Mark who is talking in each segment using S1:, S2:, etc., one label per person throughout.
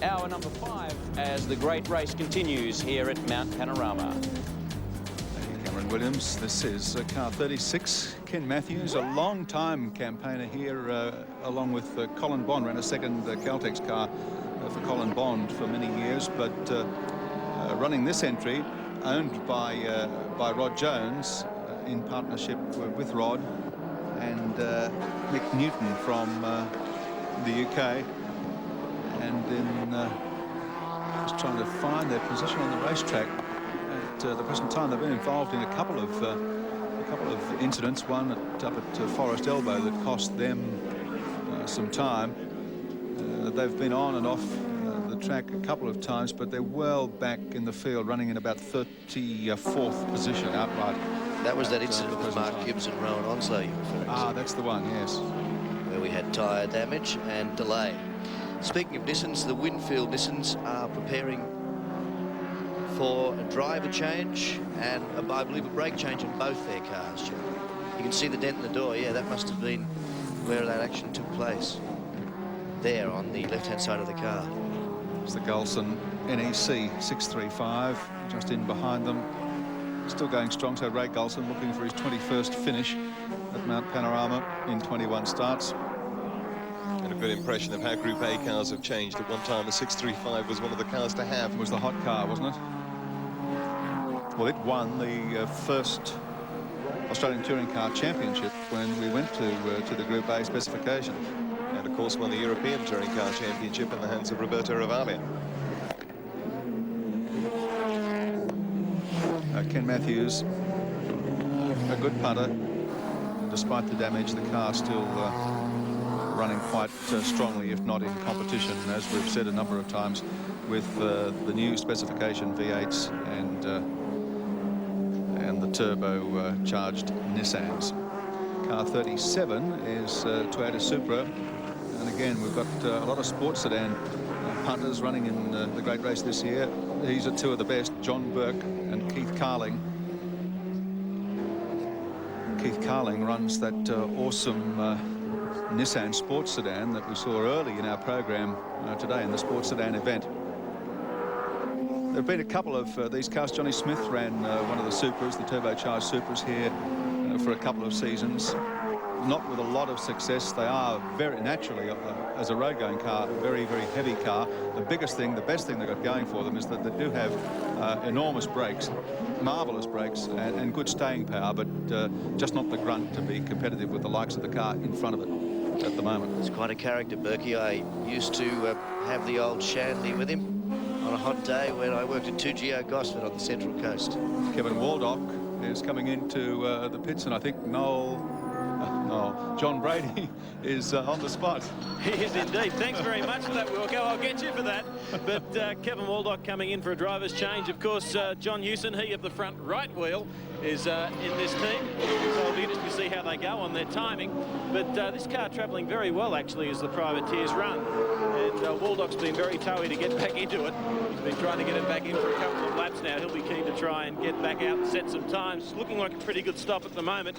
S1: hour number 5 as the great race continues here at Mount Panorama.
S2: Thank you, Cameron Williams. This is car 36. Ken Matthews, a long-time campaigner here, along with Colin Bond, ran a second Caltex car for Colin Bond for many years, but running this entry, owned by Rod Jones in partnership with Rod and Mick Newton from the UK. And in just trying to find their position on the racetrack at the present time. They've been involved in a couple of incidents. One up at Forest Elbow that cost them some time. They've been on and off the track a couple of times, but they're well back in the field, running in about 34th position outright.
S3: That was that incident with Mark Gibbs and Rowan Onslow you referred to.
S2: Ah, that's the one, yes.
S3: Where we had tyre damage and delay. Speaking of Nissans, the Winfield Nissans are preparing for a driver change and I believe a brake change in both their cars, Joe. You can see the dent in the door. Yeah, that must have been where that action took place. There on the left-hand side of the car.
S2: It's the Gulson NEC 635 just in behind them. Still going strong, so Ray Gulson looking for his 21st finish at Mount Panorama in 21 starts.
S4: And a good impression of how Group A cars have changed. At one time, the 635 was one of the cars to have.
S2: It was the hot car, wasn't it? Well, it won the first Australian Touring Car Championship when we went to the Group A specification.
S4: And, of course, won the European Touring Car Championship in the hands of Roberto Ravaglia.
S2: Ken Matthews, a good punter. Despite the damage, the car still running quite strongly, if not in competition, as we've said a number of times, with the new specification V8s and the turbo-charged Nissans. Car 37 is Toyota Supra, and again we've got a lot of sports sedan punters running in the great race this year. These are two of the best, John Burke and Keith Carling. Keith Carling runs that awesome Nissan sports sedan that we saw early in our program today in the sports sedan event. There have been a couple of these cars. Johnny Smith ran one of the Supras, the turbocharged Supras here for a couple of seasons. Not with a lot of success. They are very naturally, as a road going car, a very, very heavy car. The biggest thing, the best thing they've got going for them is that they do have enormous brakes, marvellous brakes and good staying power, but just not the grunt to be competitive with the likes of the car in front of it at the moment.
S3: It's quite a character, Berkey. I used to have the old Shanley with him on a hot day when I worked at 2GO Gosford on the Central Coast.
S2: Kevin Waldock is coming into the pits, and I think John Brady is on the spot.
S5: He is indeed. Thanks very much for that, Wilco. I'll get you for that. But Kevin Waldock coming in for a driver's change. Of course, John Hewson, he of the front right wheel, is in this team. So it'll be interesting to see how they go on their timing. But this car travelling very well, actually, as the privateers run. And Waldock's been very towy to get back into it. He's been trying to get it back in for a couple of laps now. He'll be keen to try and get back out and set some times. It's looking like a pretty good stop at the moment.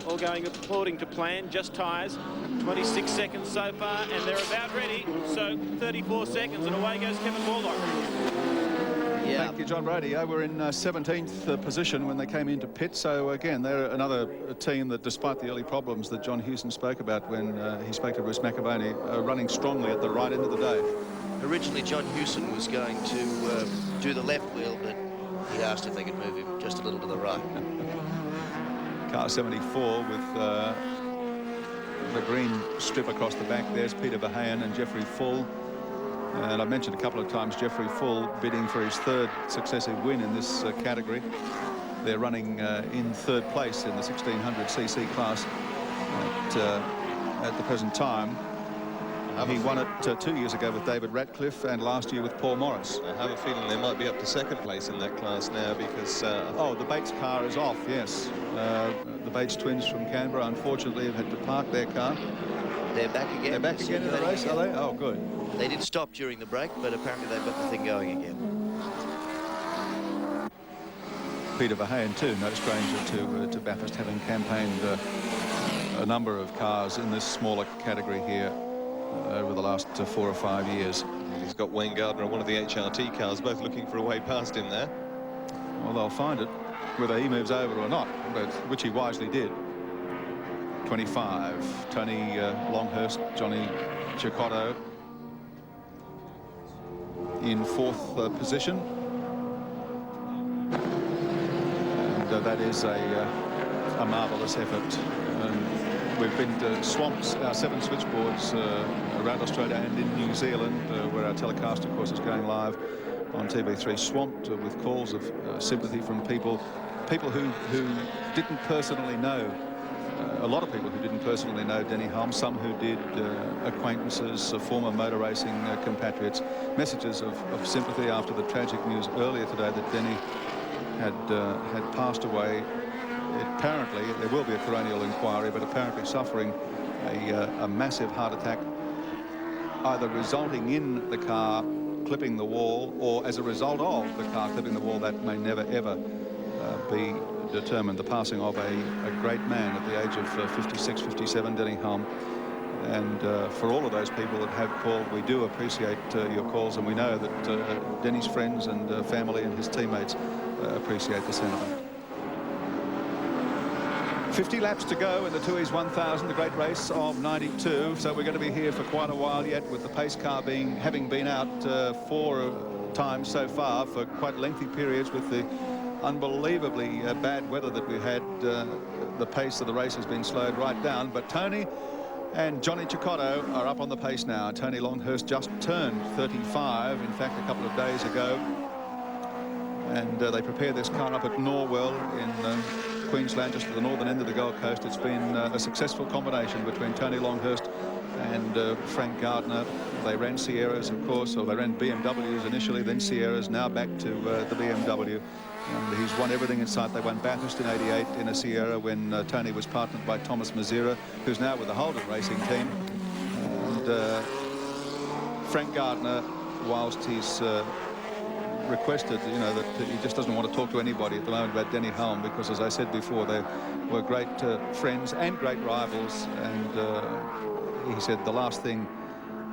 S5: All going according to plan, just tyres. 26 seconds so far, and they're about ready. So 34 seconds, and away goes Kevin Waldock.
S3: Yeah.
S2: Thank you, John Brady. We're in 17th position when they came into pit. So again, they're another team that, despite the early problems that John Hewson spoke about when he spoke to Bruce McAvaney, are running strongly at the right end of the day.
S3: Originally, John Hewson was going to do the left wheel, but he asked if they could move him just a little to the right.
S2: Car 74 with the green strip across the back. There's Peter Verheyen and Jeffrey Full. And I've mentioned a couple of times Jeffrey Full bidding for his third successive win in this category. They're running in third place in the 1600cc class at the present time. He won it 2 years ago with David Ratcliffe and last year with Paul Morris.
S4: I have a feeling they might be up to second place in that class now because...
S2: oh, the Bates car is off, yes. The Bates twins from Canberra, unfortunately, have had to park their car.
S3: They're back again.
S2: They're back again in the race, are they? Oh, good.
S3: They did stop during the break, but apparently they've got the thing going again.
S2: Peter Verheyen, too, no stranger to Bathurst, having campaigned a number of cars in this smaller category here over the last 4 or 5 years.
S4: He's got Wayne Gardner and one of the HRT cars, both looking for a way past him there.
S2: Well, they'll find it, whether he moves over or not, but which he wisely did. 25, Tony Longhurst, Johnny Cicotto in 4th position. And that is a marvellous effort. We've been swamped, our 7 switchboards around Australia and in New Zealand, where our telecast, of course, is going live on TV3, swamped with calls of sympathy from people who didn't personally know. A lot of people who didn't personally know Denny Hulme, some who did, acquaintances, former motor racing compatriots. Messages of sympathy after the tragic news earlier today that Denny had passed away. Apparently, there will be a coronial inquiry, but apparently suffering a massive heart attack, either resulting in the car clipping the wall or as a result of the car clipping the wall. That may never, ever be determined. The passing of a great man at the age of 56, 57, Denny Hulme. And for all of those people that have called, we do appreciate your calls, and we know that Denny's friends and family and his teammates appreciate the sentiment. 50 laps to go in the Tooheys 1000, the great race of 92. So we're going to be here for quite a while yet, with the pace car having been out 4 times so far for quite lengthy periods. With the unbelievably bad weather that we had, the pace of the race has been slowed right down. But Tony and Johnny Cicotto are up on the pace now. Tony Longhurst just turned 35, in fact, a couple of days ago. And they prepared this car up at Norwell in Queensland, just to the northern end of the Gold Coast. It's been a successful combination between Tony Longhurst and Frank Gardner. They ran Sierras, of course, or they ran BMWs initially, then Sierras, now back to the BMW. And he's won everything in sight. They won Bathurst in '88 in a Sierra when Tony was partnered by Thomas Mazira, who's now with the Holden racing team. And Frank Gardner, whilst he's requested, you know, that he just doesn't want to talk to anybody at the moment about Denny Hulme, because, as I said before, they were great friends and great rivals. And he said the last thing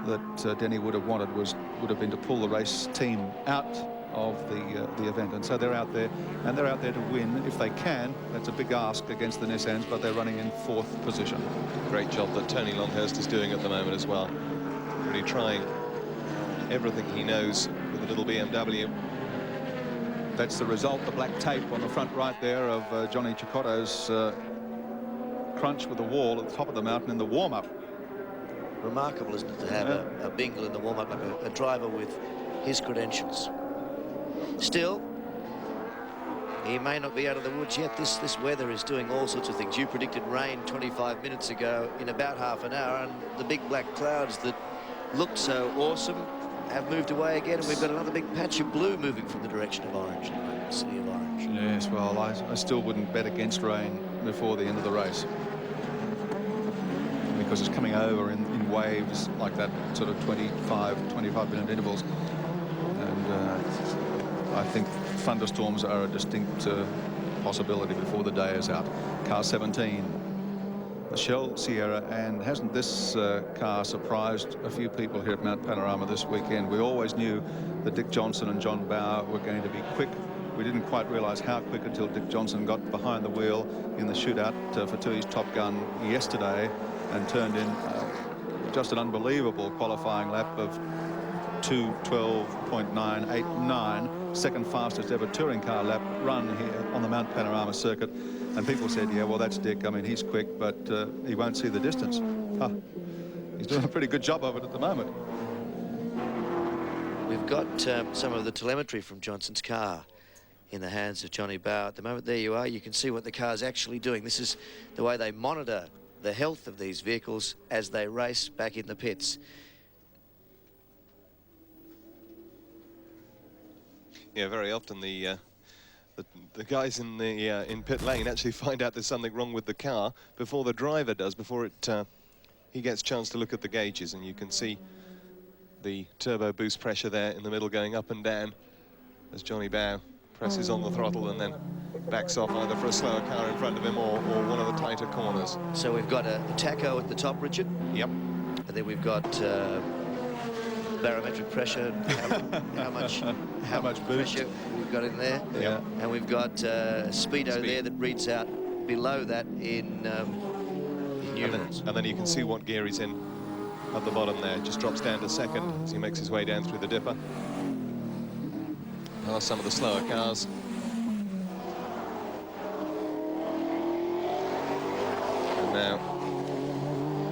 S2: that Denny would have wanted would have been to pull the race team out of the event. And so they're out there, and they're out there to win if they can. That's a big ask against the Nissans, but they're running in 4th position.
S4: Great job that Tony Longhurst is doing at the moment as well. Really trying everything he knows with the little BMW.
S2: That's the result, the black tape on the front right there of Johnny Cicotto's crunch with the wall at the top of the mountain in the warm-up.
S3: Remarkable, isn't it, to have a bingle in the warm-up, like a driver with his credentials. Still, he may not be out of the woods yet. This weather is doing all sorts of things. You predicted rain 25 minutes ago in about half an hour, and the big black clouds that looked so awesome have moved away again, and we've got another big patch of blue moving from the direction of Orange, the city of Orange.
S2: Yes, well, I still wouldn't bet against rain before the end of the race, because it's coming over in waves like that, sort of 25-minute intervals. And I think thunderstorms are a distinct possibility before the day is out. Car 17, the Shell Sierra, and hasn't this car surprised a few people here at Mount Panorama this weekend? We always knew that Dick Johnson and John Bauer were going to be quick. We didn't quite realise how quick until Dick Johnson got behind the wheel in the shootout for Tooheys Top Gun yesterday and turned in just an unbelievable qualifying lap of 2:12.989, second fastest ever touring car lap run here on the Mount Panorama circuit. And people said, yeah, well, that's Dick. I mean, he's quick, but he won't see the distance. He's doing a pretty good job of it at the moment.
S3: We've got some of the telemetry from Johnson's car in the hands of Johnny Bauer at the moment. There you are. You can see what the car's actually doing. This is the way they monitor the health of these vehicles as they race back in the pits.
S4: Yeah, very often the guys in the in pit lane actually find out there's something wrong with the car before the driver does, before he gets a chance to look at the gauges, and you can see the turbo boost pressure there in the middle going up and down as Johnny Bauer presses on the throttle and then backs off either for a slower car in front of him or one of the tighter corners.
S3: So we've got a tacho at the top, Richard.
S4: Yep.
S3: And then we've got barometric pressure, how much
S2: boost
S3: pressure we've got in there.
S2: Yeah.
S3: And we've got speedo there that reads out below that in numerals.
S4: And then you can see what gear he's in at the bottom there. Just drops down to second as he makes his way down through the dipper. Are some of the slower cars. And now.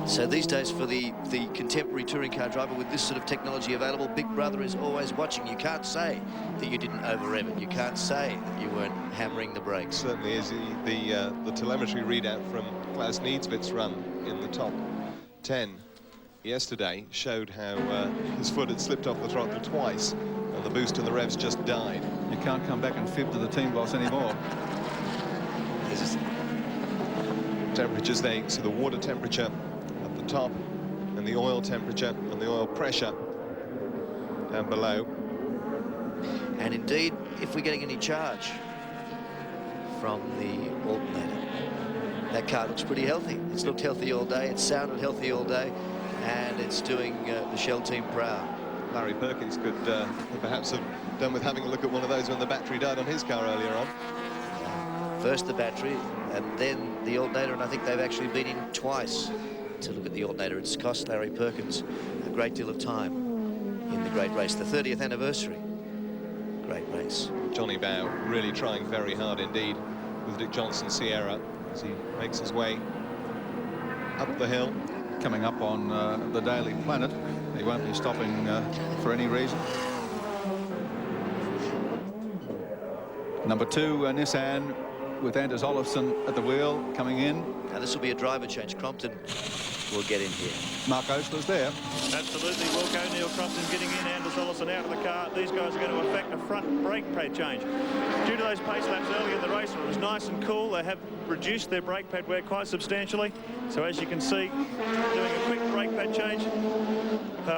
S3: So these days, for the contemporary touring car driver with this sort of technology available, Big Brother is always watching. You can't say that you didn't over-rev it. You can't say that you weren't hammering the brakes.
S4: Certainly is. The telemetry readout from Klaus Needsvit's run in the top 10 yesterday showed how his foot had slipped off the throttle twice and the boost and the revs just died.
S2: You can't come back and fib to the team boss anymore.
S4: Temperatures there, so the water temperature at the top and the oil temperature and the oil pressure down below.
S3: And indeed, if we're getting any charge from the alternator, that car looks pretty healthy. It's looked healthy all day, it's sounded healthy all day, and it's doing the Shell team proud.
S4: Larry Perkins could perhaps have done with having a look at one of those when the battery died on his car earlier on.
S3: First the battery and then the alternator, and I think they've actually been in twice to look at the alternator. It's cost Larry Perkins a great deal of time in the great race, the 30th anniversary great race.
S4: Johnny Bow really trying very hard indeed with Dick Johnson's Sierra as he makes his way up the hill.
S2: Coming up on the Daily Planet, he won't be stopping for any reason. Number 2, Nissan, with Anders Olofsson at the wheel, coming in.
S3: Now this will be a driver change. Crompton will get in here.
S2: Mark Oastler's there.
S5: Absolutely, Wilco. Neil Crompton's getting in, Anders Olofsson out of the car. These guys are going to affect a front brake pad change. Due to those pace laps early in the race, when it was nice and cool, they have reduced their brake pad wear quite substantially. So as you can see, doing a quick brake pad change.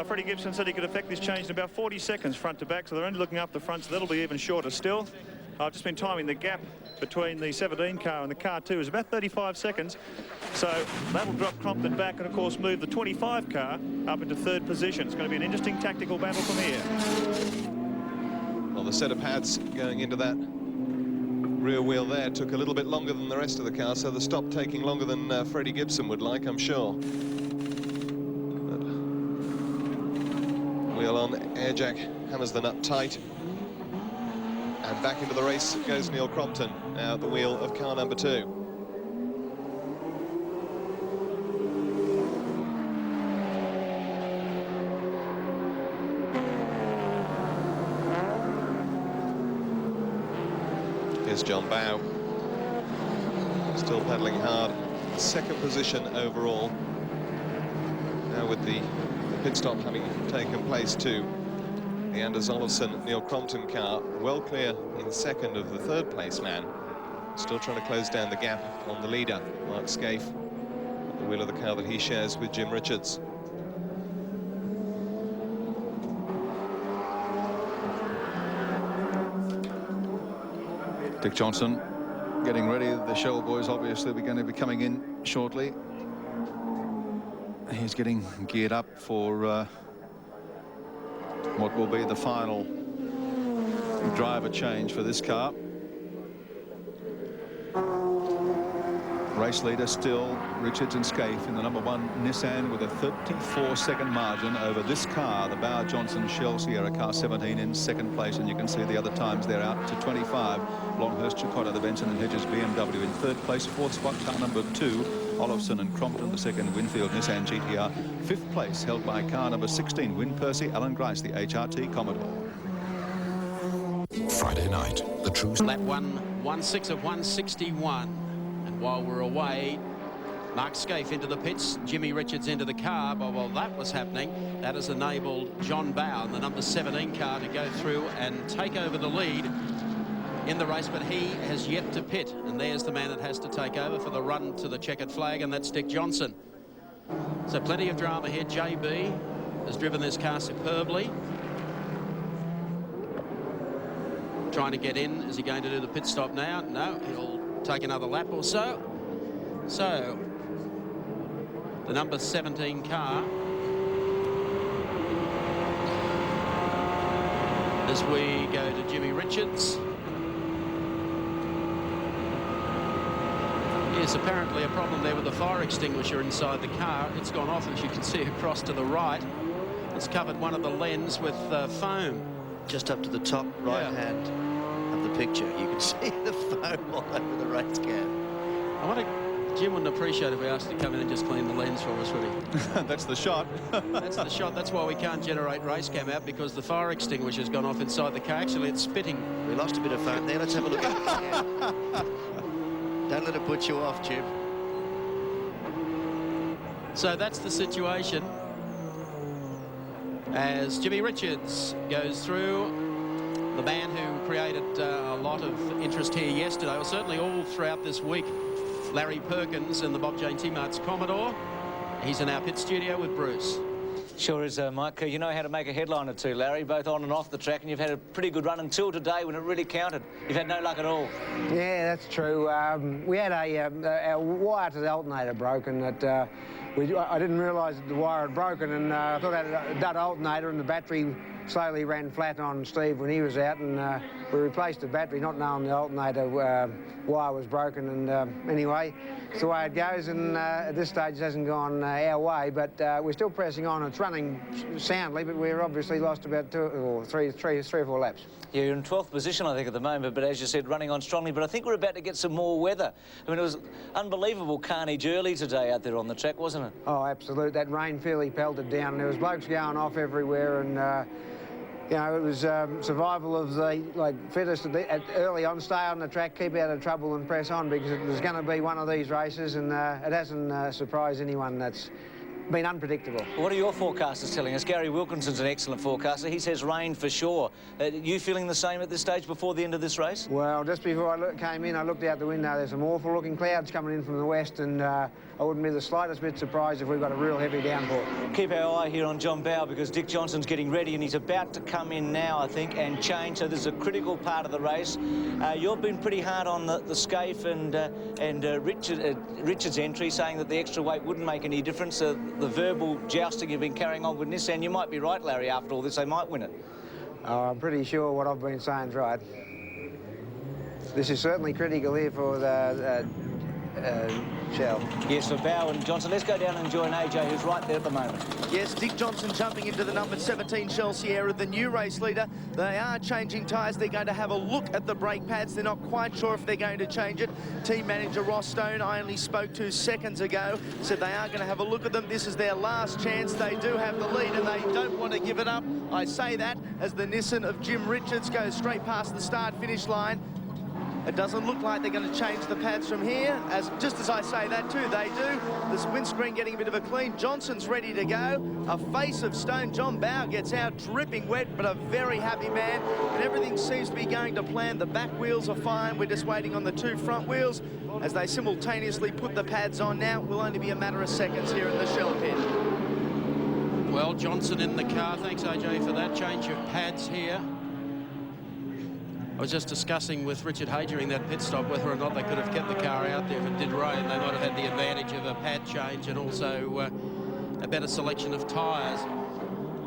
S5: Freddie Gibson said he could affect this change in about 40 seconds front to back, so they're only looking up the front, so that'll be even shorter still. I've just been timing the gap between the 17 car and the car 2 is about 35 seconds. So that'll drop Crompton back and, of course, move the 25 car up into 3rd position. It's going to be an interesting tactical battle from here.
S4: Well, the set of pads going into that rear wheel there took a little bit longer than the rest of the car, so the stop taking longer than Freddie Gibson would like, I'm sure. But wheel on, air jack hammers the nut tight. And back into the race goes Neil Crompton, now at the wheel of car number 2. Here's John Bow, still pedaling hard. 2nd position overall. Now with the pit stop having taken place too. The Anders Olofsson Neil Crompton car well clear in 2nd of the 3rd place man. Still trying to close down the gap on the leader, Mark Scaife, at the wheel of the car that he shares with Jim Richards.
S2: Dick Johnson getting ready. The Shell boys obviously are going to be coming in shortly. He's getting geared up for what will be the final driver change for this car. Race leader still Richards and Scaife in the number 1 Nissan with a 34-second margin over this car, the Bow Johnson Shell Sierra car 17 in 2nd place, and you can see the other times they're out to 25. Longhurst, Chicotto, the Benson and Hedges BMW in 3rd place. 4th spot car number 2 Olofsson and Crompton, the 2nd Winfield Nissan GTR. 5th place held by car number 16 Win Percy, Alan Grice, the HRT Commodore.
S6: Friday night, the true
S7: lap 1:16 of 161. And while we're away, Mark Scaife into the pits, Jimmy Richards into the car. But while that was happening, that has enabled John Bow, the number 17 car, to go through and take over the lead in the race, but he has yet to pit, and there's the man that has to take over for the run to the checkered flag, and that's Dick Johnson. So plenty of drama here. JB has driven this car superbly. Trying to get in. Is he going to do the pit stop now? No, he'll take another lap or so. So the number 17 car as we go to Jimmy Richards. Yes, apparently a problem there with the fire extinguisher inside the car. It's gone off, as you can see, across to the right. It's covered one of the lens with foam.
S3: Just up to the top right hand of the picture, you can see the foam all over the race cam.
S7: I wonder, Jim wouldn't appreciate if we asked to come in and just clean the lens for us, would he?
S2: That's the shot.
S7: That's the shot. That's why we can't generate race cam out, because the fire extinguisher's gone off inside the car. Actually, it's spitting.
S3: We lost a bit of foam there. Let's have a look at it. Don't let it put you off, Jim.
S7: So that's the situation as Jimmy Richards goes through. The man who created a lot of interest here yesterday, or certainly all throughout this week, Larry Perkins and the Bob Jane T-Mart's Commodore. He's in our pit studio with Bruce.
S6: Sure is, Mike. You know how to make a headline or two, Larry, both on and off the track, and you've had a pretty good run until today when it really counted. You've had no luck at all.
S8: Yeah, that's true. We had a wire to the alternator broken that I didn't realise that the wire had broken, and I thought I had a dud alternator, and the battery slowly ran flat on Steve when he was out, and we replaced the battery, not knowing the alternator wire was broken. And anyway, it's the way it goes, and at this stage it hasn't gone our way, but we're still pressing on. It's running soundly, but we've obviously lost about three or four laps.
S6: Yeah, you're in 12th position, I think, at the moment, but as you said, running on strongly. But I think we're about to get some more weather. I mean, it was unbelievable carnage early today out there on the track, wasn't it?
S8: Oh, absolute. That rain fairly pelted down. There was blokes going off everywhere, and you know, it was survival of the fittest early on. Stay on the track, keep out of trouble, and press on, because it was going to be one of these races, and it hasn't surprised anyone. That's been unpredictable.
S6: What are your forecasters telling us? Gary Wilkinson's an excellent forecaster. He says rain for sure. You feeling the same at this stage before the end of this race?
S8: Well, just before I came in, I looked out the window. There's some awful-looking clouds coming in from the west, and I wouldn't be the slightest bit surprised if we've got a real heavy downpour.
S6: Keep our eye here on John Bowe, because Dick Johnson's getting ready, and he's about to come in now, I think, and change. So this is a critical part of the race. You've been pretty hard on the Scaife and Richard's entry, saying that the extra weight wouldn't make any difference. The verbal jousting you've been carrying on with Nissan, you might be right, Larry, after all this, they might win it.
S8: Oh, I'm pretty sure what I've been saying's right. This is certainly critical here for the Shell.
S6: Yes, for Bowe and Johnson. Let's go down and join AJ, who's right there at the moment.
S3: Yes, Dick Johnson jumping into the number 17 Shell Sierra, the new race leader. They are changing tyres. They're going to have a look at the brake pads. They're not quite sure if they're going to change it. Team manager Ross Stone, I only spoke to seconds ago, said they are going to have a look at them. This is their last chance. They do have the lead, and they don't want to give it up. I say that as the Nissan of Jim Richards goes straight past the start-finish line. It doesn't look like they're going to change the pads from here. Just as I say that too, they do. This windscreen getting a bit of a clean. Johnson's ready to go. A face of stone. John Bowe gets out dripping wet, but a very happy man. And everything seems to be going to plan. The back wheels are fine. We're just waiting on the two front wheels as they simultaneously put the pads on now. It will only be a matter of seconds here in the Shell pit.
S7: Well, Johnson in the car. Thanks, AJ, for that change of pads here. I was just discussing with Richard Hay during that pit stop whether or not they could have kept the car out there. If it did rain, they might have had the advantage of a pad change and also a better selection of tyres.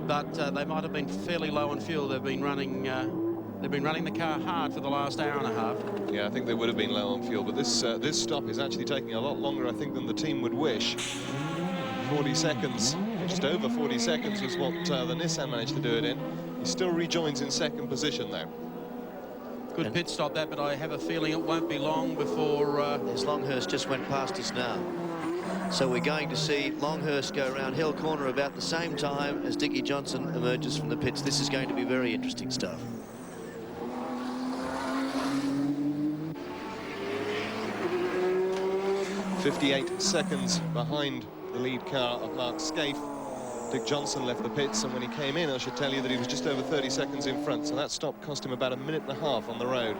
S7: But they might have been fairly low on fuel. They've been running the car hard for the last hour and a half.
S4: Yeah, I think they would have been low on fuel, but this stop is actually taking a lot longer, I think, than the team would wish. 40 seconds, just over 40 seconds was what the Nissan managed to do it in. He still rejoins in second position, though.
S7: Good pit stop that, but I have a feeling it won't be long before...
S3: There's Longhurst just went past us now. So we're going to see Longhurst go around Hill Corner about the same time as Dickie Johnson emerges from the pits. This is going to be very interesting stuff.
S4: .58 seconds behind the lead car of Mark Scaife. Dick Johnson left the pits, and when he came in, I should tell you that he was just over 30 seconds in front, so that stop cost him about a minute and a half on the road.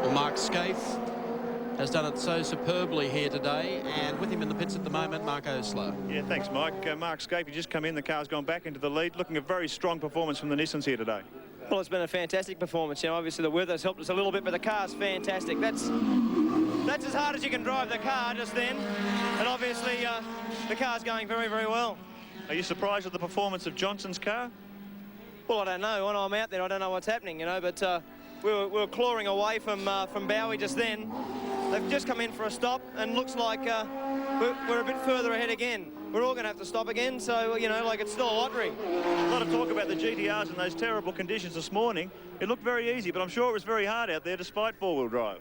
S7: Well, Mark Scaife has done it so superbly here today, and with him in the pits at the moment, Mark Osler.
S9: Yeah, thanks, Mike. Mark Scaife, you just come in, the car's gone back into the lead, looking a very strong performance from the Nissans here today.
S10: Well, it's been a fantastic performance. You know, obviously the weather's helped us a little bit, but the car's fantastic. That's as hard as you can drive the car just then, and obviously the car's going very, very well.
S9: Are you surprised with the performance of Johnson's car?
S10: Well, I don't know. When I'm out there, I don't know what's happening, you know, but we were clawing away from Bowie just then. They've just come in for a stop, and looks like we're a bit further ahead again. We're all going to have to stop again, so, you know, like it's still a lottery.
S9: A lot of talk about the GTRs in those terrible conditions this morning. It looked very easy, but I'm sure it was very hard out there despite four-wheel drive.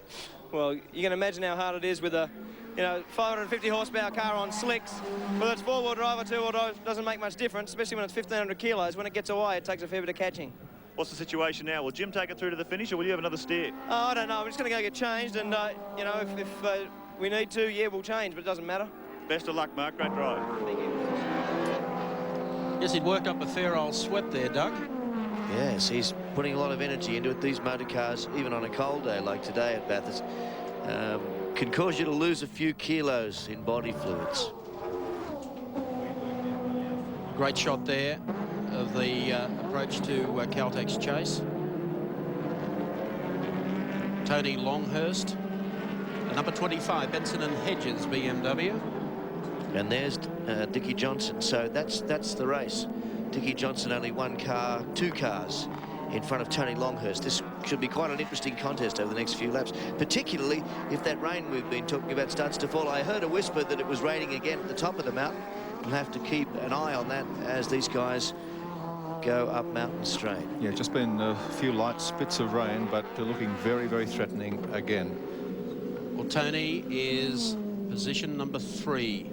S10: Well, you can imagine how hard it is with a, you know, 550 horsepower car on slicks. Whether it's four-wheel drive or two-wheel drive doesn't make much difference, especially when it's 1,500 kilos. When it gets away, it takes a fair bit of catching.
S9: What's the situation now? Will Jim take it through to the finish, or will you have another steer?
S10: Oh, I don't know. We're just going to go get changed, and, you know, if we need to, yeah, we'll change, but it doesn't matter.
S9: Best of luck, Mark. Great drive.
S10: Thank you.
S7: Yes, he'd worked up a fair old sweat there, Doug.
S3: Yes, he's putting a lot of energy into it. These motor cars, even on a cold day like today at Bathurst, can cause you to lose a few kilos in body fluids.
S7: Great shot there of the approach to Caltex Chase. Tony Longhurst, number 25, Benson and Hedges BMW.
S3: And there's Dickie Johnson. So that's the race. Dickie Johnson only two cars in front of Tony Longhurst. This should be quite an interesting contest over the next few laps, particularly if that rain we've been talking about starts to fall. I heard a whisper that it was raining again at the top of the mountain. We'll have to keep an eye on that as these guys go up Mountain Straight.
S2: Yeah, just been a few light spits of rain, but looking very, very threatening again.
S7: Well, Tony is position number 3.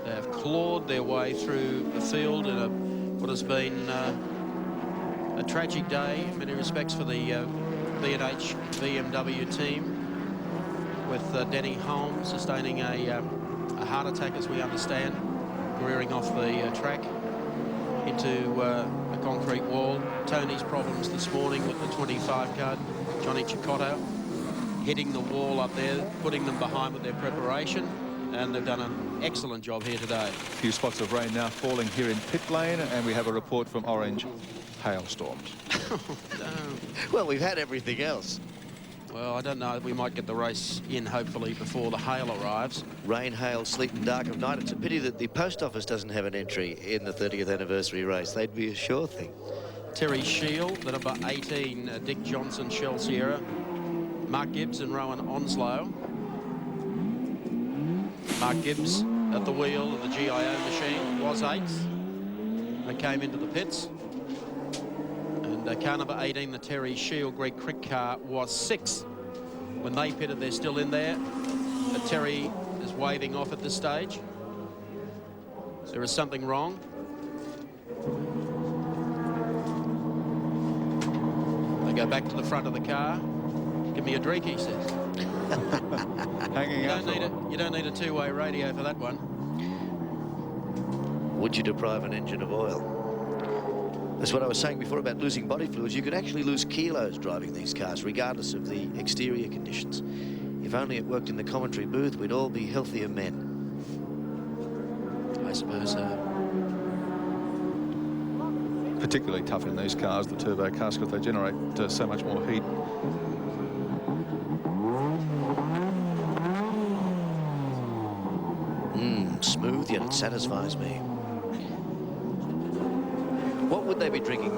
S7: They have clawed their way through the field in what has been a tragic day in many respects for the B&H BMW team, with Denny Holmes sustaining a heart attack, as we understand, rearing off the track into a concrete wall. Tony's problems this morning with the 25 car, Johnny Cicotto, hitting the wall up there, putting them behind with their preparation, and they've done an excellent job here today.
S2: A few spots of rain now falling here in pit lane, and we have a report from Orange: hailstorms.
S7: No.
S3: Well, we've had everything else.
S7: Well, I don't know. We might get the race in, hopefully, before the hail arrives.
S3: Rain, hail, sleet and dark of night. It's a pity that the post office doesn't have an entry in the 30th anniversary race. They'd be a sure thing.
S7: Terry Shield, the number 18, Dick Johnson, Shell Sierra, Mark Gibbs and Rowan Onslow. Mark Gibbs at the wheel of the GIO machine was 8th. They came into the pits. And car number 18, the Terry Shield Greg Crick car, was 6th. When they pitted, they're still in there. But Terry is waving off at this stage. There is something wrong. They go back to the front of the car. Give me a drink, he says.
S2: Hanging out.
S7: You don't need a two-way radio for that one.
S3: Would you deprive an engine of oil? That's what I was saying before about losing body fluids. You could actually lose kilos driving these cars, regardless of the exterior conditions. If only it worked in the commentary booth, we'd all be healthier men.
S7: I suppose so.
S2: Particularly tough in these cars, the turbo cars, because they generate so much more heat.
S3: Smooth, yet it satisfies me. What would they be drinking?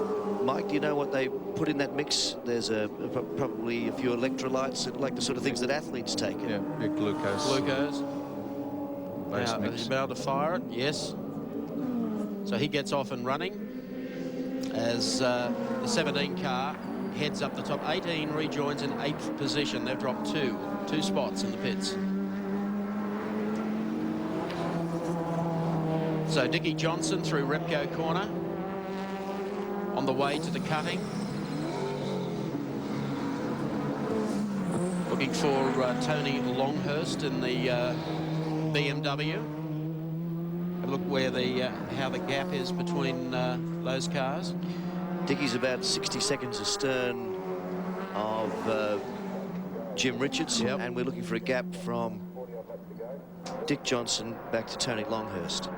S3: Mike, do you know what they put in that mix? There's probably a few electrolytes, like the sort of things that athletes take.
S2: Yeah, big glucose.
S7: Glucose.
S2: Base
S7: Now,
S2: mix.
S7: he's about to fire it, yes. So he gets off and running as the 17 car heads up the top. 18 rejoins in 8th position. They've dropped two spots in the pits. So Dickie Johnson through Repco corner on the way to the cutting. Looking for Tony Longhurst in the BMW. Have a look where how the gap is between those cars.
S3: Dickie's about 60 seconds astern of Jim Richards,
S7: Yep.
S3: and we're looking for a gap from Dick Johnson back to Tony Longhurst.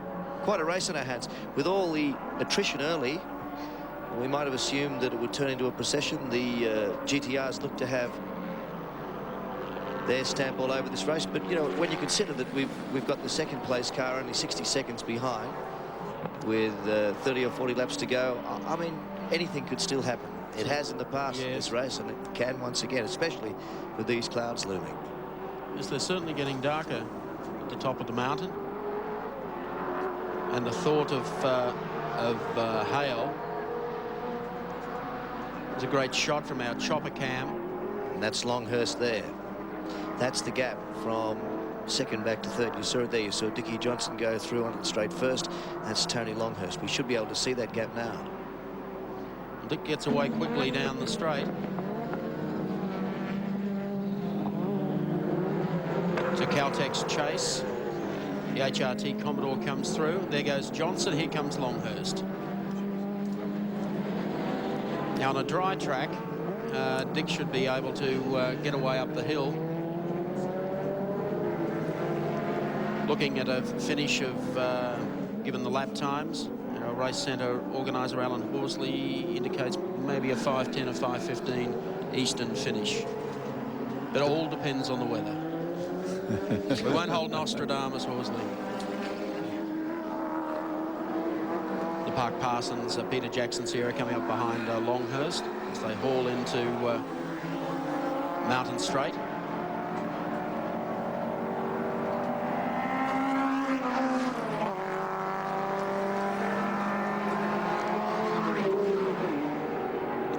S3: Quite a race on our hands. With all the attrition early, we might have assumed that it would turn into a procession. The GTRs look to have their stamp all over this race, but you know, when you consider that we've got the second place car only 60 seconds behind, with 30 or 40 laps to go. I mean, anything could still happen. It has in the past in this race, and it can once again, especially with these clouds looming.
S7: Yes, they're certainly getting darker at the top of the mountain. And the thought of hail is a great shot from our chopper cam.
S3: And that's Longhurst there. That's the gap from second back to third. You saw it there. You saw Dickie Johnson go through on it straight first. That's Tony Longhurst. We should be able to see that gap now.
S7: Dick gets away quickly down the straight. To Caltech's chase. The HRT Commodore comes through. There goes Johnson. Here comes Longhurst. Now on a dry track, Dick should be able to get away up the hill. Looking at a finish of, given the lap times, our race centre organiser Alan Horsley indicates maybe a 5:10 or 5:15 Eastern finish. But it all depends on the weather. We won't hold Nostradamus, Horsley. The Park Parsons, Peter Jackson Sierra coming up behind Longhurst as they haul into Mountain Straight.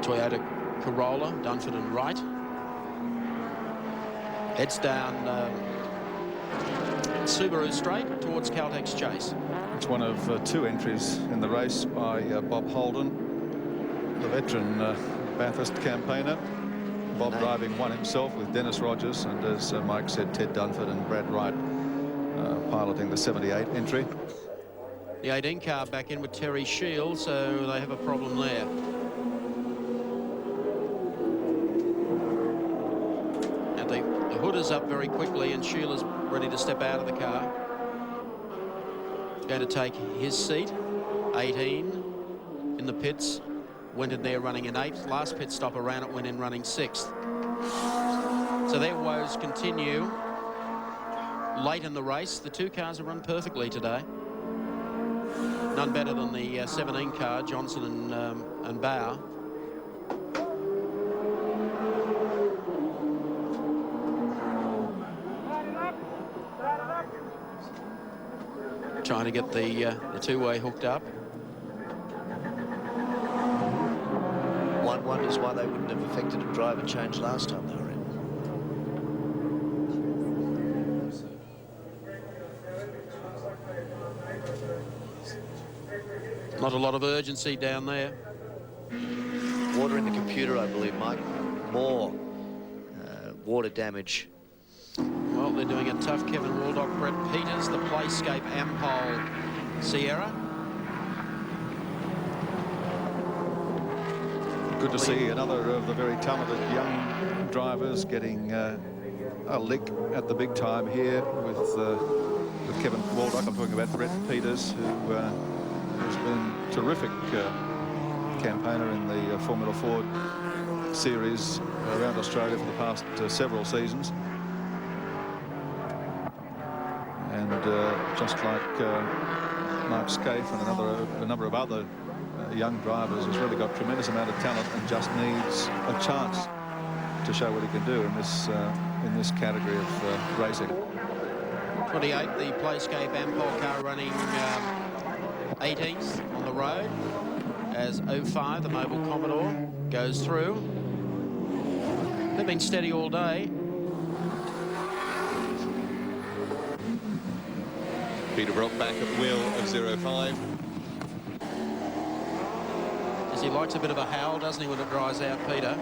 S7: Toyota Corolla, Dunford and Wright. Heads down Subaru Straight towards Caltech's chase.
S2: It's one of two entries in the race by Bob Holden, the veteran Bathurst campaigner. Bob driving one himself with Dennis Rogers, and as Mike said, Ted Dunford and Brad Wright piloting the 78 entry.
S7: The 18 car back in with Terry Shields, so they have a problem there. The hood is up very quickly, and Sheila's ready to step out of the car. Going to take his seat. 18 in the pits. Went in there running in 8th. Last pit stop around it, went in running 6th. So their woes continue. Late in the race, the two cars have run perfectly today. None better than the 17 car, Johnson and Bauer. Trying to get the two-way hooked up.
S3: One wonders why they wouldn't have effected a driver change last time they were in.
S7: Not a lot of urgency down there.
S3: Water in the computer, I believe, Mike. More water damage.
S7: Well, they're doing it tough. Kevin Waldock, Brett Peters, the Playscape Ampol Sierra.
S2: Good to see another of the very talented young drivers getting a lick at the big time here with Kevin Waldock. I'm talking about Brett Peters, who has been a terrific campaigner in the Formula Ford series around Australia for the past several seasons. And just like Mark Scaife and a number of other young drivers, has really got tremendous amount of talent and just needs a chance to show what he can do in this category of racing.
S7: 28, the Playscape Ampol car running 18th on the road as 05, the Mobile Commodore, goes through. They've been steady all day.
S4: Peter Brock back at wheel of 05.
S7: He likes a bit of a howl, doesn't he, when it dries out, Peter?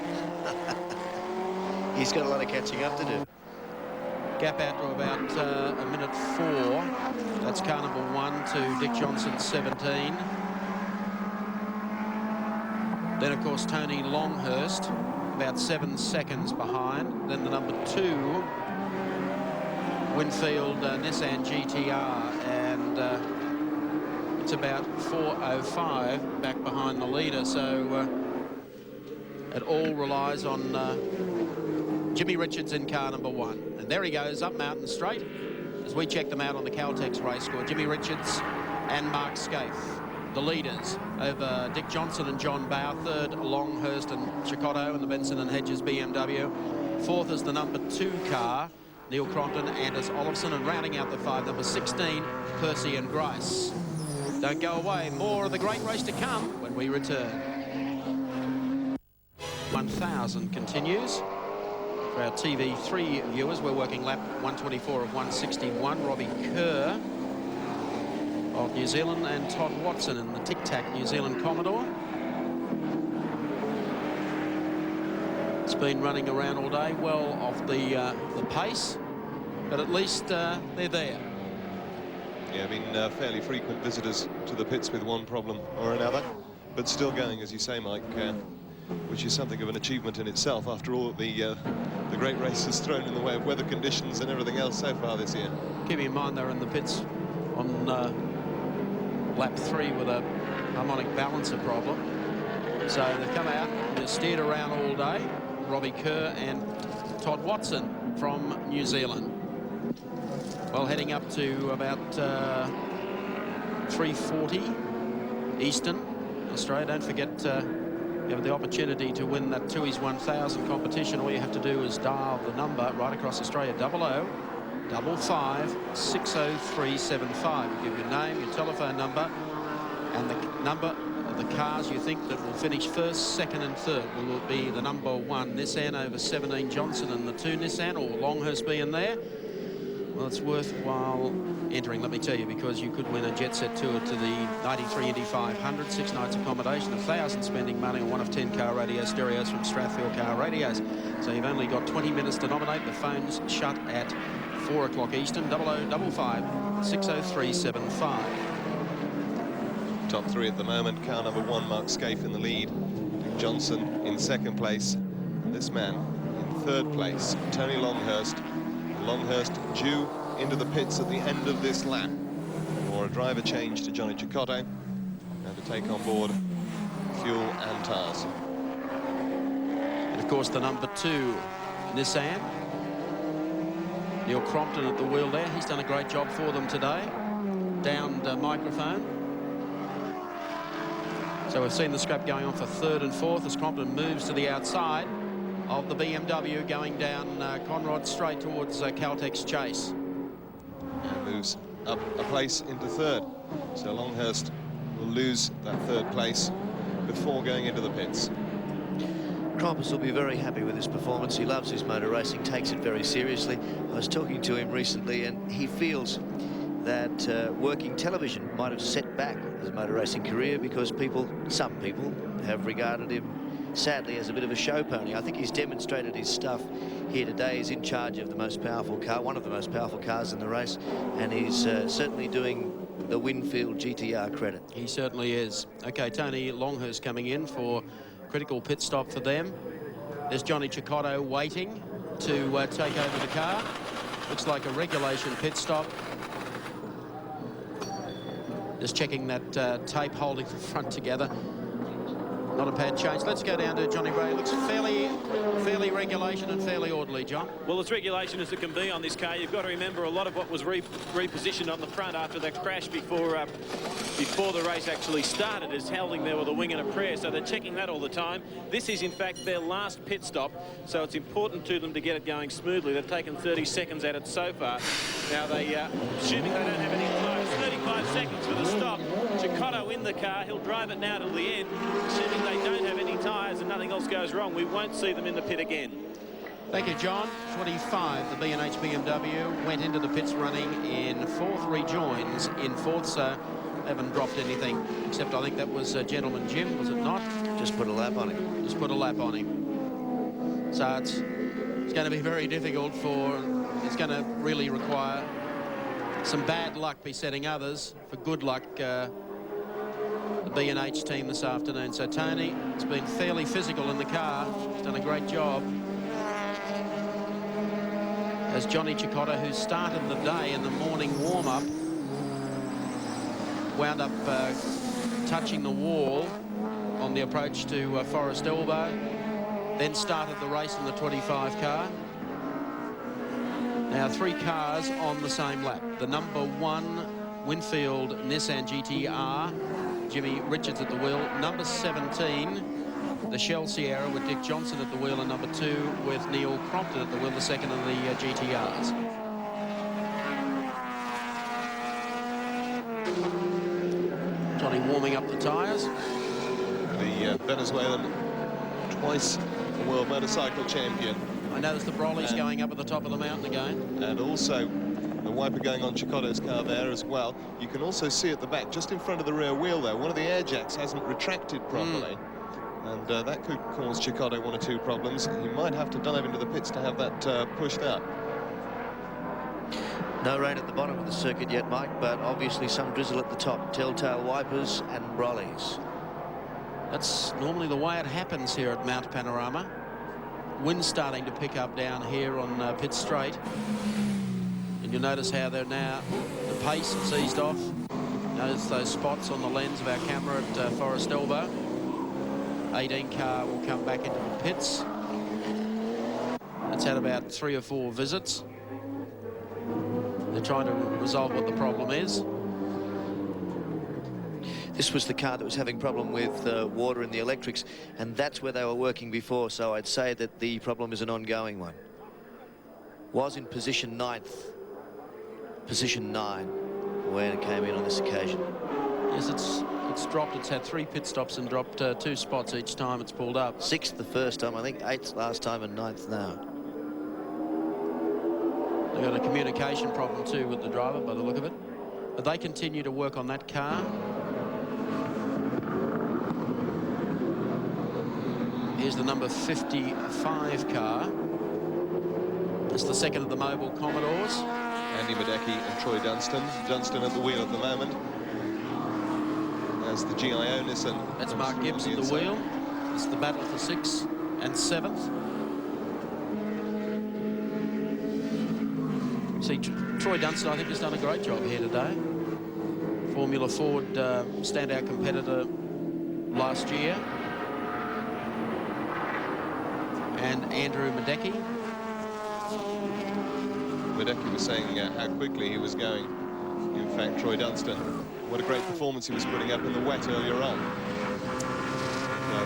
S3: He's got a lot of catching up to do.
S7: Gap out to about a minute 4. That's car number 1 to Dick Johnson, 17. Then, of course, Tony Longhurst, about 7 seconds behind. Then the number 2, Winfield Nissan GTR, and it's about 4:05 back behind the leader. So it all relies on Jimmy Richards in car number 1. And there he goes up Mountain Straight as we check them out on the Caltex race score. Jimmy Richards and Mark Scaife. the leaders over Dick Johnson and John Bowe. Third, Longhurst and Chicotto and the Benson and Hedges BMW. Fourth is the number 2 car, Neil Crompton, Anders Olofsson, and rounding out the 5, number 16, Percy and Grice. Don't go away. More of the great race to come when we return. 1000 continues. For our TV3 viewers, we're working lap 124 of 161. Robbie Kerr of New Zealand and Todd Watson in the Tic Tac New Zealand Commodore. It's been running around all day, well off the pace, but at least they're there.
S4: Yeah, I mean, fairly frequent visitors to the pits with one problem or another, but still going, as you say, Mike, which is something of an achievement in itself after all the great races thrown in the way of weather conditions and everything else so far this year.
S7: Keeping in mind they're in the pits on lap 3 with a harmonic balancer problem. So they've come out and they've steered around all day. Robbie Kerr and Todd Watson from New Zealand. Well, heading up to about 3:40 Eastern Australia. Don't forget you have the opportunity to win that Tui's 1000 competition. All you have to do is dial the number right across Australia, 00 55 60375. You give your name, your telephone number, and the number of the cars you think that will finish first, second and third. Will it be the number 1 Nissan over 17 Johnson and the 2 Nissan, or Longhurst being there? Well, it's worthwhile entering, let me tell you, because you could win a jet set tour to the 93 Indy 500, 6 nights accommodation, 1,000 spending money on one of 10 car radio stereos from Strathfield Car Radios. So you've only got 20 minutes to nominate. The phone's shut at 4 o'clock Eastern, 0055 60375.
S4: Top 3 at the moment. Car number 1, Mark Scaife in the lead. Dick Johnson in 2nd place. And this man in 3rd place, Tony Longhurst. Longhurst due into the pits at the end of this lap for a driver change to Johnny Chicotto and to take on board fuel and tyres.
S7: And of course the number 2 Nissan, Neil Crompton at the wheel there. He's done a great job for them today. Downed microphone. So we've seen the scrap going on for 3rd and 4th as Crompton moves to the outside of the BMW, going down Conrod straight towards Caltex Chase.
S4: And moves up a place into 3rd. So Longhurst will lose that 3rd place before going into the pits.
S3: Crompus will be very happy with his performance. He loves his motor racing, takes it very seriously. I was talking to him recently and he feels that working television might have set back his motor racing career because some people have regarded him sadly as a bit of a show pony. I think he's demonstrated his stuff here today. He's in charge of the most powerful car, one of the most powerful cars in the race, and he's certainly doing the Winfield GTR credit.
S7: He certainly is. Okay, Tony Longhurst coming in for critical pit stop for them. There's Johnny Chicotto waiting to take over the car. Looks like a regulation pit stop. Just checking that tape holding the front together. Not a bad change. Let's go down to Johnny Ray. Looks fairly regulation and fairly orderly, John.
S5: Well, as regulation as it can be on this car. You've got to remember a lot of what was repositioned on the front after that crash before the race actually started is holding there with a wing and a prayer. So they're checking that all the time. This is, in fact, their last pit stop. So it's important to them to get it going smoothly. They've taken 30 seconds at it so far. Now, assuming they don't have any time, 35 seconds for the stop. Chicotto in the car. He'll drive it now till the end. Assuming they don't have any tyres and nothing else goes wrong, we won't see them in the pit again.
S7: Thank you, John. 25, the B&H BMW went into the pits running in 4th, rejoins in 4th, so they haven't dropped anything, except I think that was Gentleman Jim, was it not?
S3: Just put a lap on him.
S7: Just put a lap on him. So it's going to be very difficult it's going to really require some bad luck besetting others for good luck, the B&H team this afternoon. So Tony has been fairly physical in the car. He's done a great job. As Johnny Chicotto, who started the day in the morning warm-up, wound up touching the wall on the approach to Forest Elbow, then started the race in the 25 car. Now 3 cars on the same lap. The number 1 Winfield Nissan GTR Jimmy Richards at the wheel. Number 17, the Shell Sierra with Dick Johnson at the wheel, and number 2 with Neil Crompton at the wheel, the second of the GTRs. Johnny warming up the tyres.
S4: The Venezuelan, twice a world motorcycle champion.
S7: I noticed the Broly's going up at the top of the mountain again.
S4: And also the wiper going on Chicotto's car there as well. You can also see at the back, just in front of the rear wheel there, one of the air jacks hasn't retracted properly. And that could cause Chicotto 1 or 2 problems. He might have to dive into the pits to have that pushed up.
S3: No rain at the bottom of the circuit yet, Mike, but obviously some drizzle at the top. Telltale wipers and Broly's.
S7: That's normally the way it happens here at Mount Panorama. Wind's starting to pick up down here on Pitt Straight. And you'll notice how they're now, the pace has eased off. Notice those spots on the lens of our camera at Forest Elbow. 18 car will come back into the pits. It's had about 3 or 4 visits. They're trying to resolve what the problem is.
S3: This was the car that was having problem with water in the electrics, and that's where they were working before, so I'd say that the problem is an ongoing one. Was in position 9th, position 9, when it came in on this occasion.
S7: Yes, it's dropped. It's had 3 pit stops and dropped 2 spots each time it's pulled up.
S3: 6th the first time, I think 8th last time, and 9th now.
S7: They've got a communication problem too with the driver by the look of it. But they continue to work on that car. Here's the number 55 car. It's the second of the Mobile Commodores.
S4: Andy Medecky and Troy Dunstan. Dunstan at the wheel at the moment. As the GIO Nissan.
S7: That's Mark Gibbs at the wheel. It's the battle for 6th and 7th. See, Troy Dunstan, I think, has done a great job here today. Formula Ford standout competitor last year. And Andrew Medecky.
S4: Medecky was saying how quickly he was going. In fact, Troy Dunstan, what a great performance he was putting up in the wet earlier on.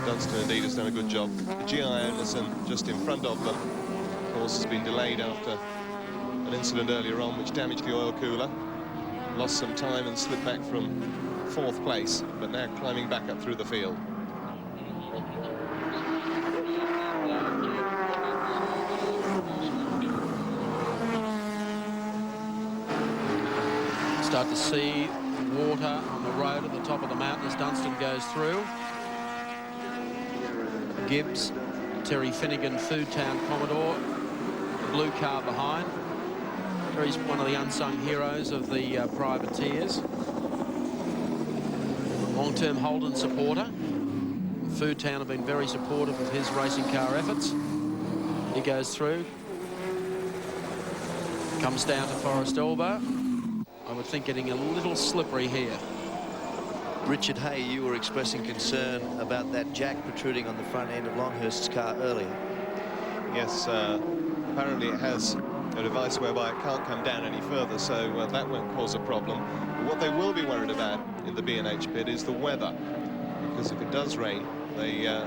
S4: Dunstan indeed has done a good job. The GIO Nissan just in front of them, of course, has been delayed after an incident earlier on which damaged the oil cooler. Lost some time and slipped back from 4th place, but now climbing back up through the field.
S7: Start to see water on the road at the top of the mountain as Dunstan goes through. Gibbs, Terry Finnegan, Foodtown Commodore, the blue car behind. Terry's one of the unsung heroes of the privateers. Long-term Holden supporter. Foodtown have been very supportive of his racing car efforts. He goes through. Comes down to Forest Elbow. I would think getting a little slippery here.
S3: Richard Hay, you were expressing concern about that jack protruding on the front end of Longhurst's car earlier.
S4: Yes, apparently it has a device whereby it can't come down any further, so that won't cause a problem. But what they will be worried about in the B&H pit is the weather, because if it does rain, it'll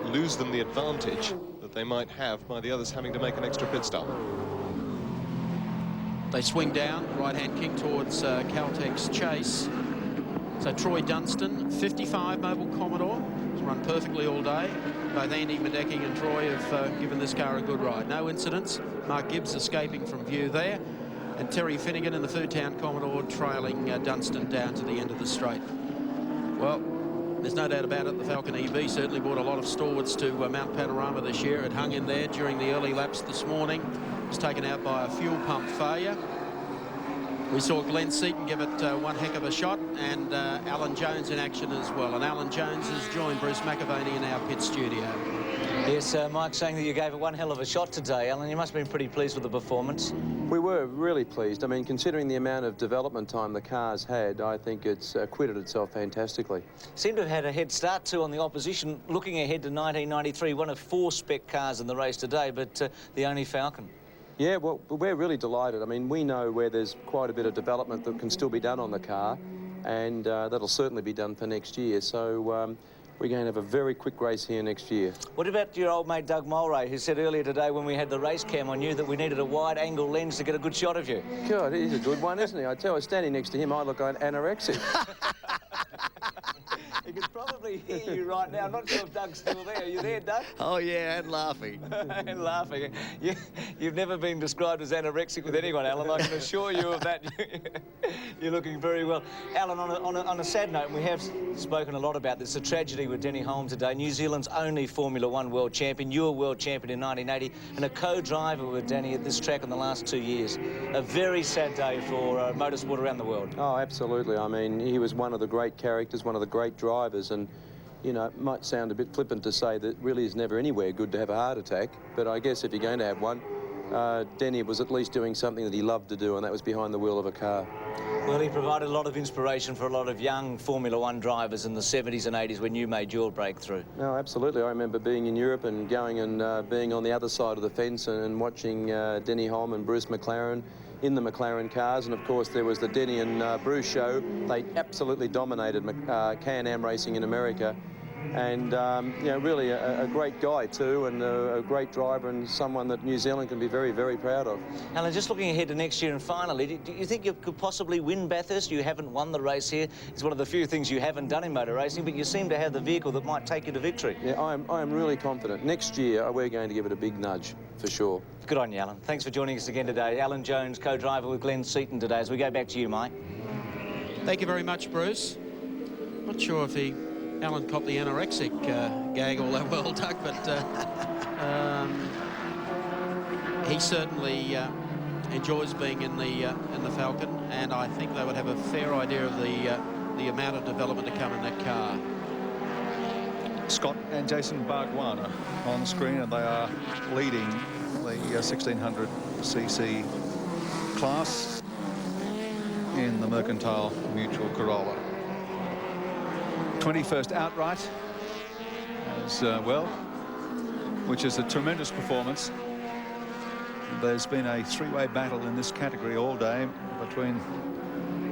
S4: lose them the advantage that they might have by the others having to make an extra pit stop.
S7: They swing down, right-hand kick towards Caltech's chase. So Troy Dunstan, 55 Mobile Commodore. It's run perfectly all day. Both Andy Medecky and Troy have given this car a good ride. No incidents. Mark Gibbs escaping from view there. And Terry Finnegan in the Foodtown Commodore trailing Dunstan down to the end of the straight. Well, there's no doubt about it. The Falcon EB certainly brought a lot of stalwarts to Mount Panorama this year. It hung in there during the early laps this morning. It was taken out by a fuel pump failure. We saw Glenn Seaton give it one heck of a shot, and Alan Jones in action as well. And Alan Jones has joined Bruce McAvaney in our pit studio.
S6: Yes, Mike saying that you gave it one hell of a shot today, Alan. You must have been pretty pleased with the performance.
S11: We were really pleased. I mean, considering the amount of development time the car's had, I think it's acquitted itself fantastically.
S6: Seemed to have had a head start too on the opposition, looking ahead to 1993, one of 4 spec cars in the race today, but the only Falcon.
S11: Yeah, well, we're really delighted. I mean, we know where there's quite a bit of development that can still be done on the car. and that'll certainly be done for next year. So we're going to have a very quick race here next year.
S6: What about your old mate Doug Mulray, who said earlier today when we had the race cam on you that we needed a wide-angle lens to get a good shot of you?
S11: God, he's a good one, isn't he? I tell you, standing next to him, I look like anorexic.
S6: He could probably hear you right now. I'm not sure if Doug's still there. Are you there, Doug?
S3: Oh, yeah, and laughing.
S6: And laughing. You've never been described as anorexic with anyone, Alan. I can assure you of that. You're looking very well. Alan, on a sad note, we have spoken a lot about this, the tragedy with Denny Hulme today, New Zealand's only Formula One world champion. You were world champion in 1980 and a co-driver with Denny at this track in the last 2 years. A very sad day for motorsport around the world.
S11: Oh, absolutely. I mean, he was one of the great characters, one of the great drivers, and you know, it might sound a bit flippant to say that really is never anywhere good to have a heart attack, but I guess if you're going to have one, Denny was at least doing something that he loved to do, and that was behind the wheel of a car.
S6: Well, he provided a lot of inspiration for a lot of young Formula One drivers in the 70s and 80s when you made your breakthrough.
S11: No, absolutely. I remember being in Europe and going and being on the other side of the fence and watching Denny Hulme and Bruce McLaren in the McLaren cars, and of course there was the Denny and Bruce show. They absolutely dominated Can-Am racing in America, and you know, really a great guy too, and a great driver, and someone that New Zealand can be very, very proud of.
S6: Alan, just looking ahead to next year and finally, do you think you could possibly win Bathurst? You haven't won the race here. It's one of the few things you haven't done in motor racing, but you seem to have the vehicle that might take you to victory.
S11: Yeah, I am really confident. Next year we're going to give it a big nudge, for sure.
S6: Good on you, Alan. Thanks for joining us again today. Alan Jones, co-driver with Glenn Seaton today. As we go back to you, Mike.
S7: Thank you very much, Bruce. Not sure if Alan copped the anorexic gag all that well, Doug, but he certainly enjoys being in the Falcon, and I think they would have a fair idea of the amount of development to come in that car.
S2: Scott and Jason Bargwanna on screen, and they are leading the 1600cc class in the Mercantile Mutual Corolla. 21st outright as well, which is a tremendous performance. There's been a three-way battle in this category all day between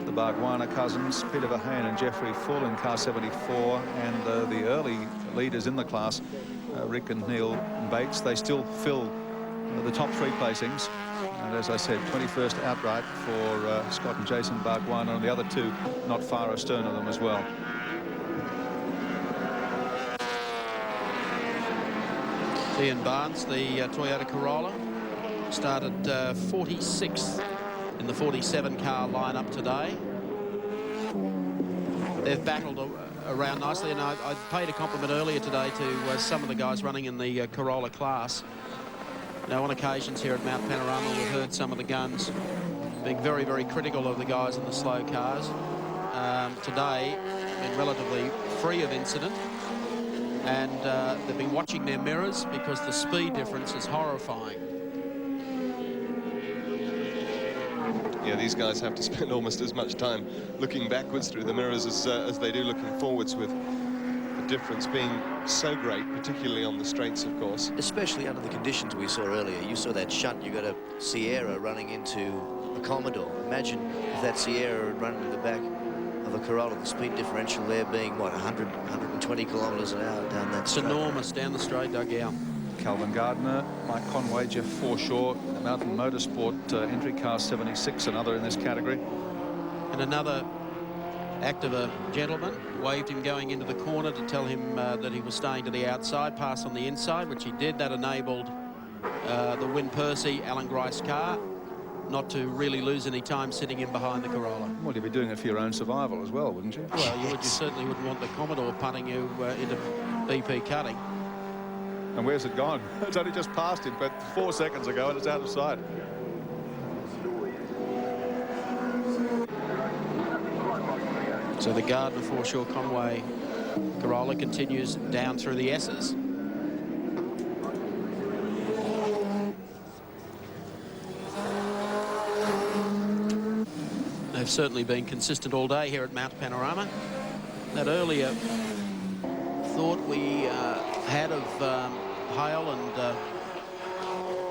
S2: the Bargwanna cousins, Peter Verheyen and Jeffrey Full in car 74, and the early leaders in the class, Rick and Neil Bates. They still fill the top three placings, and as I said, 21st outright for Scott and Jason Bargwanna, and the other two not far astern of them as well.
S7: Ian Barnes, the Toyota Corolla, started 46th in the 47 car lineup today. They've battled around nicely, and I paid a compliment earlier today to some of the guys running in the Corolla class. Now, on occasions here at Mount Panorama, we've heard some of the guns being very, very critical of the guys in the slow cars. Today, been relatively free of incident, and they've been watching their mirrors because the speed difference is horrifying.
S4: Yeah, these guys have to spend almost as much time looking backwards through the mirrors as they do looking forwards, with the difference being so great, particularly on the straights, of course.
S3: Especially under the conditions we saw earlier. You saw that shunt, you got a Sierra running into a Commodore. Imagine if that Sierra had run into the back of a Corolla, the speed differential there being, what, 100, 120 kilometres an hour down that straight.
S7: It's enormous down the straight, Doug, yeah.
S2: Calvin Gardner, Mike Conway, Jeff Forshaw, the Mountain Motorsport entry car 76, another in this category.
S7: And another act of a gentleman waved him going into the corner to tell him that he was staying to the outside, pass on the inside, which he did. That enabled the Win Percy Alan Grice car not to really lose any time sitting in behind the Corolla.
S2: Well, you'd be doing it for your own survival as well, wouldn't you?
S7: Well, you certainly wouldn't want the Commodore punting you into BP cutting.
S2: And where's it gone? It's only just passed him, but 4 seconds ago, and it's out of sight.
S7: So the Gardner Forshaw Conway Corolla continues down through the S's. They've certainly been consistent all day here at Mount Panorama. That earlier thought we had of hail and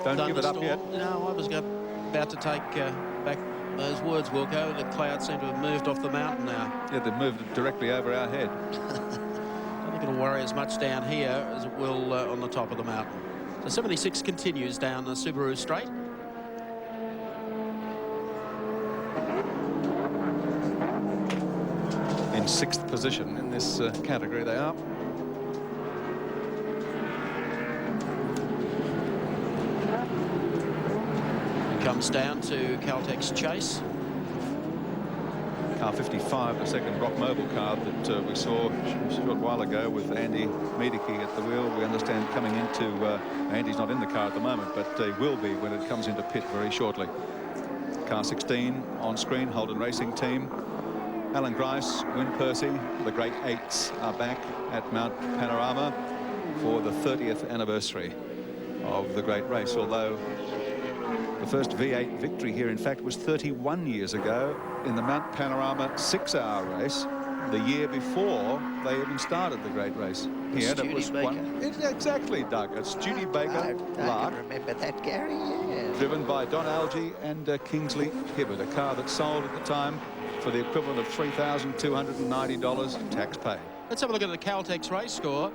S2: don't give it up yet.
S7: No, I was about to take back those words, Wilco. The clouds seem to have moved off the mountain now.
S2: Yeah, they've moved directly over our head.
S7: I don't think it'll worry as much down here as it will on the top of the mountain. So 76 continues down the Subaru Straight.
S2: In 6th position in this category they are.
S7: It comes down to Caltech's Chase.
S2: Car 55, the second Rock Mobile car that we saw a short while ago with Andy Miedeke at the wheel. We understand coming into, Andy's not in the car at the moment, but he will be when it comes into pit very shortly. Car 16 on screen, Holden Racing Team. Alan Grice, Wyn Percy, the great eights are back at Mount Panorama for the 30th anniversary of the great race, although the first V8 victory here, in fact, was 31 years ago in the Mount Panorama 6-hour race, the year before they even started the great race. Here, that was exactly, Doug. It's Judy Baker,
S3: I can remember that, Gary, yeah.
S2: driven by Don Algie and Kingsley Hibbert, a car that sold at the time for the equivalent of $3,290 tax paid.
S7: Let's have a look at the Caltex race score.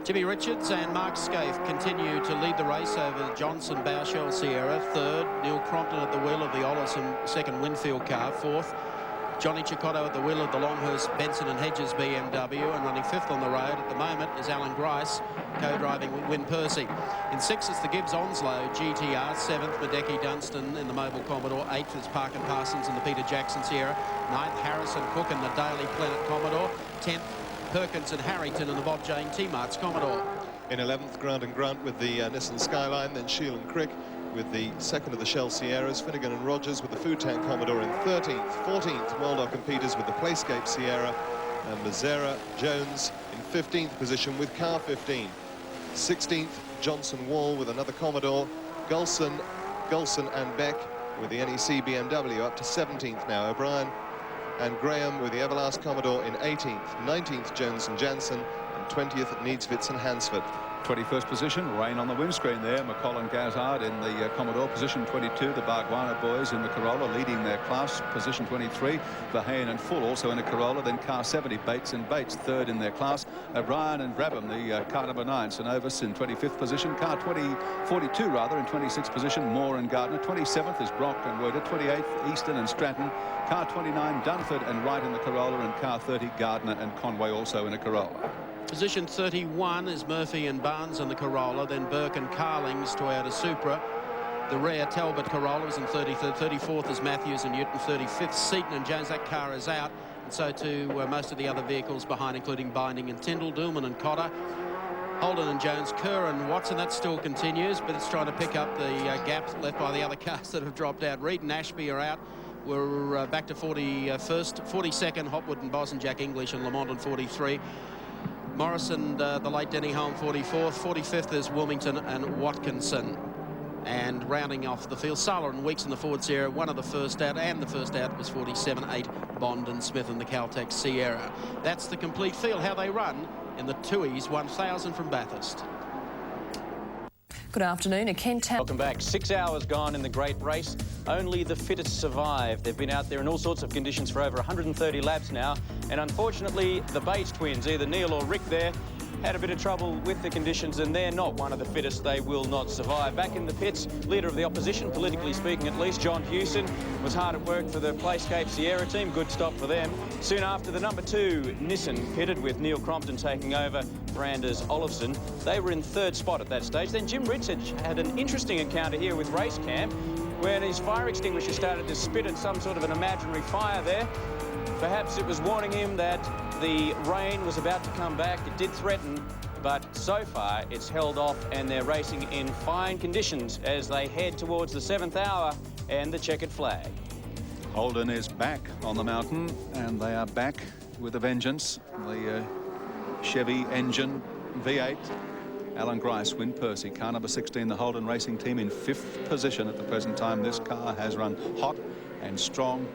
S7: Jimmy Richards and Mark Scaife continue to lead the race over Johnson, Bauschel, Sierra. Third, Neil Crompton at the wheel of the Ollison second Winfield car. Fourth, Johnny Cicotto at the wheel of the Longhurst, Benson and Hedges BMW, and running fifth on the road at the moment is Alan Grice, co-driving with Wyn Percy. In sixth is the Gibbs Onslow GTR. Seventh, Medecky Dunstan in the Mobile Commodore. Eighth is Parkin Parsons in the Peter Jackson Sierra. Ninth, Harrison Cook in the Daily Planet Commodore. 10th, Perkins and Harrington in the Bob Jane T-Marts Commodore.
S4: In 11th, Grant and Grunt with the Nissan Skyline, then Shield and Crick with the second of the Shell Sierras, Finnegan and Rogers with the Food Tank Commodore in 13th. 14th, Waldock and Peters with the Playscape Sierra, and Mazzara Jones in 15th position with car 15. 16th, Johnson Wall with another Commodore, Gulson and Beck with the NEC BMW up to 17th now. O'Brien and Graham with the Everlast Commodore in 18th. 19th, Jones and Jansen, and 20th, Needsvitz and Hansford.
S2: 21st position, rain on the windscreen there. McCall and Gazard in the Commodore, position 22. The Bargwana boys in the Corolla leading their class, position 23. Verheyen and Full also in a Corolla. Then car 70, Bates and Bates, third in their class. O'Brien and Brabham, the car number 9. Synovus in 25th position. Car 42 rather, in 26th position. Moore and Gardner. 27th is Brock and Werder. 28th, Easton and Stratton. Car 29, Dunford and Wright in the Corolla. And car 30, Gardner and Conway also in a Corolla.
S7: Position 31 is Murphy and Barnes in the Corolla, then Burke and Carling's Toyota Supra. The rare Talbot Corolla was in 33rd. 34th is Matthews and Newton. 35th, Seaton and Jones. That car is out, and so too most of the other vehicles behind, including Binding and Tyndall, Dillman and Cotter. Holden and Jones, Kerr and Watson, that still continues, but it's trying to pick up the gaps left by the other cars that have dropped out. Reed and Ashby are out. We're back to 41st, 42nd, Hopwood and Boss and Jack English and Lamont in 43. Morris and the late Denny Holm 44th. 45th is Wilmington and Watkinson. And rounding off the field, Sala and Weeks in the Ford Sierra, one of the first out, and the first out was 47-8, Bond and Smith in the Caltex Sierra. That's the complete field, how they run in the Tui's 1000 from Bathurst.
S12: Good afternoon.
S1: Welcome back. 6 hours gone in the great race. Only the fittest survive. They've been out there in all sorts of conditions for over 130 laps now. And unfortunately, the Bates twins, either Neil or Rick there, had a bit of trouble with the conditions, and they're not one of the fittest. They will not survive. Back in the pits, leader of the opposition, politically speaking at least, John Hewson, was hard at work for the Playscape Sierra team. Good stop for them. Soon after, the number 2 Nissan pitted with Neil Crompton taking over for Anders Olofsson. They were in 3rd spot at that stage. Then Jim Richards had an interesting encounter here with Race Cam when his fire extinguisher started to spit at some sort of an imaginary fire there. Perhaps it was warning him that the rain was about to come back. It did threaten, but so far it's held off, and they're racing in fine conditions as they head towards the 7th hour and the checkered flag.
S2: Holden is back on the mountain, and they are back with a vengeance. The Chevy engine V8. Alan Grice, Wyn Percy, car number 16, the Holden Racing Team in 5th position at the present time. This car has run hot and strong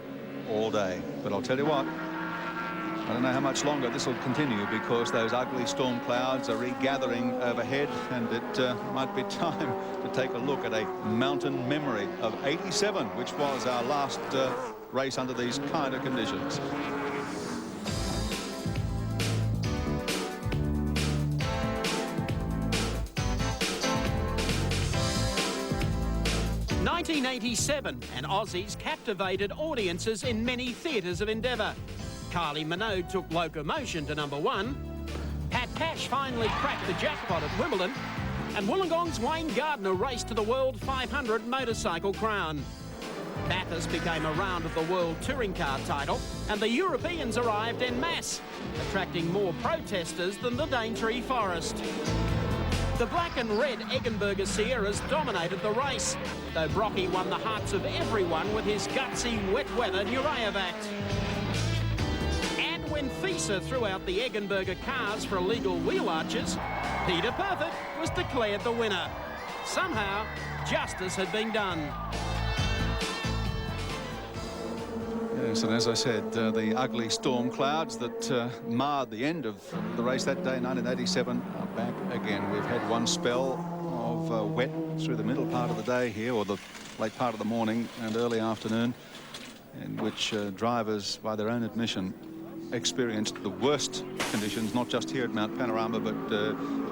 S2: all day. But I'll tell you what, I don't know how much longer this will continue, because those ugly storm clouds are regathering overhead, and it might be time to take a look at a mountain memory of '87, which was our last race under these kind of conditions.
S7: '87, and Aussies captivated audiences in many theatres of endeavour. Kylie Minogue took Locomotion to #1. Pat Cash finally cracked the jackpot at Wimbledon. And Wollongong's Wayne Gardner raced to the World 500 motorcycle crown. Bathurst became a round of the World Touring Car title, and the Europeans arrived en masse, attracting more protesters than the Daintree Forest. The black and red Eggenberger Sierras dominated the race, though Brocky won the hearts of everyone with his gutsy wet weather Nureyevac. And when FISA threw out the Eggenberger cars for illegal wheel arches, Peter Perfect was declared the winner. Somehow, justice had been done.
S2: Yes, and as I said, the ugly storm clouds that marred the end of the race that day, 1987, are back again. We've had one spell of wet through the middle part of the day here, or the late part of the morning and early afternoon, in which drivers, by their own admission, experienced the worst conditions, not just here at Mount Panorama, but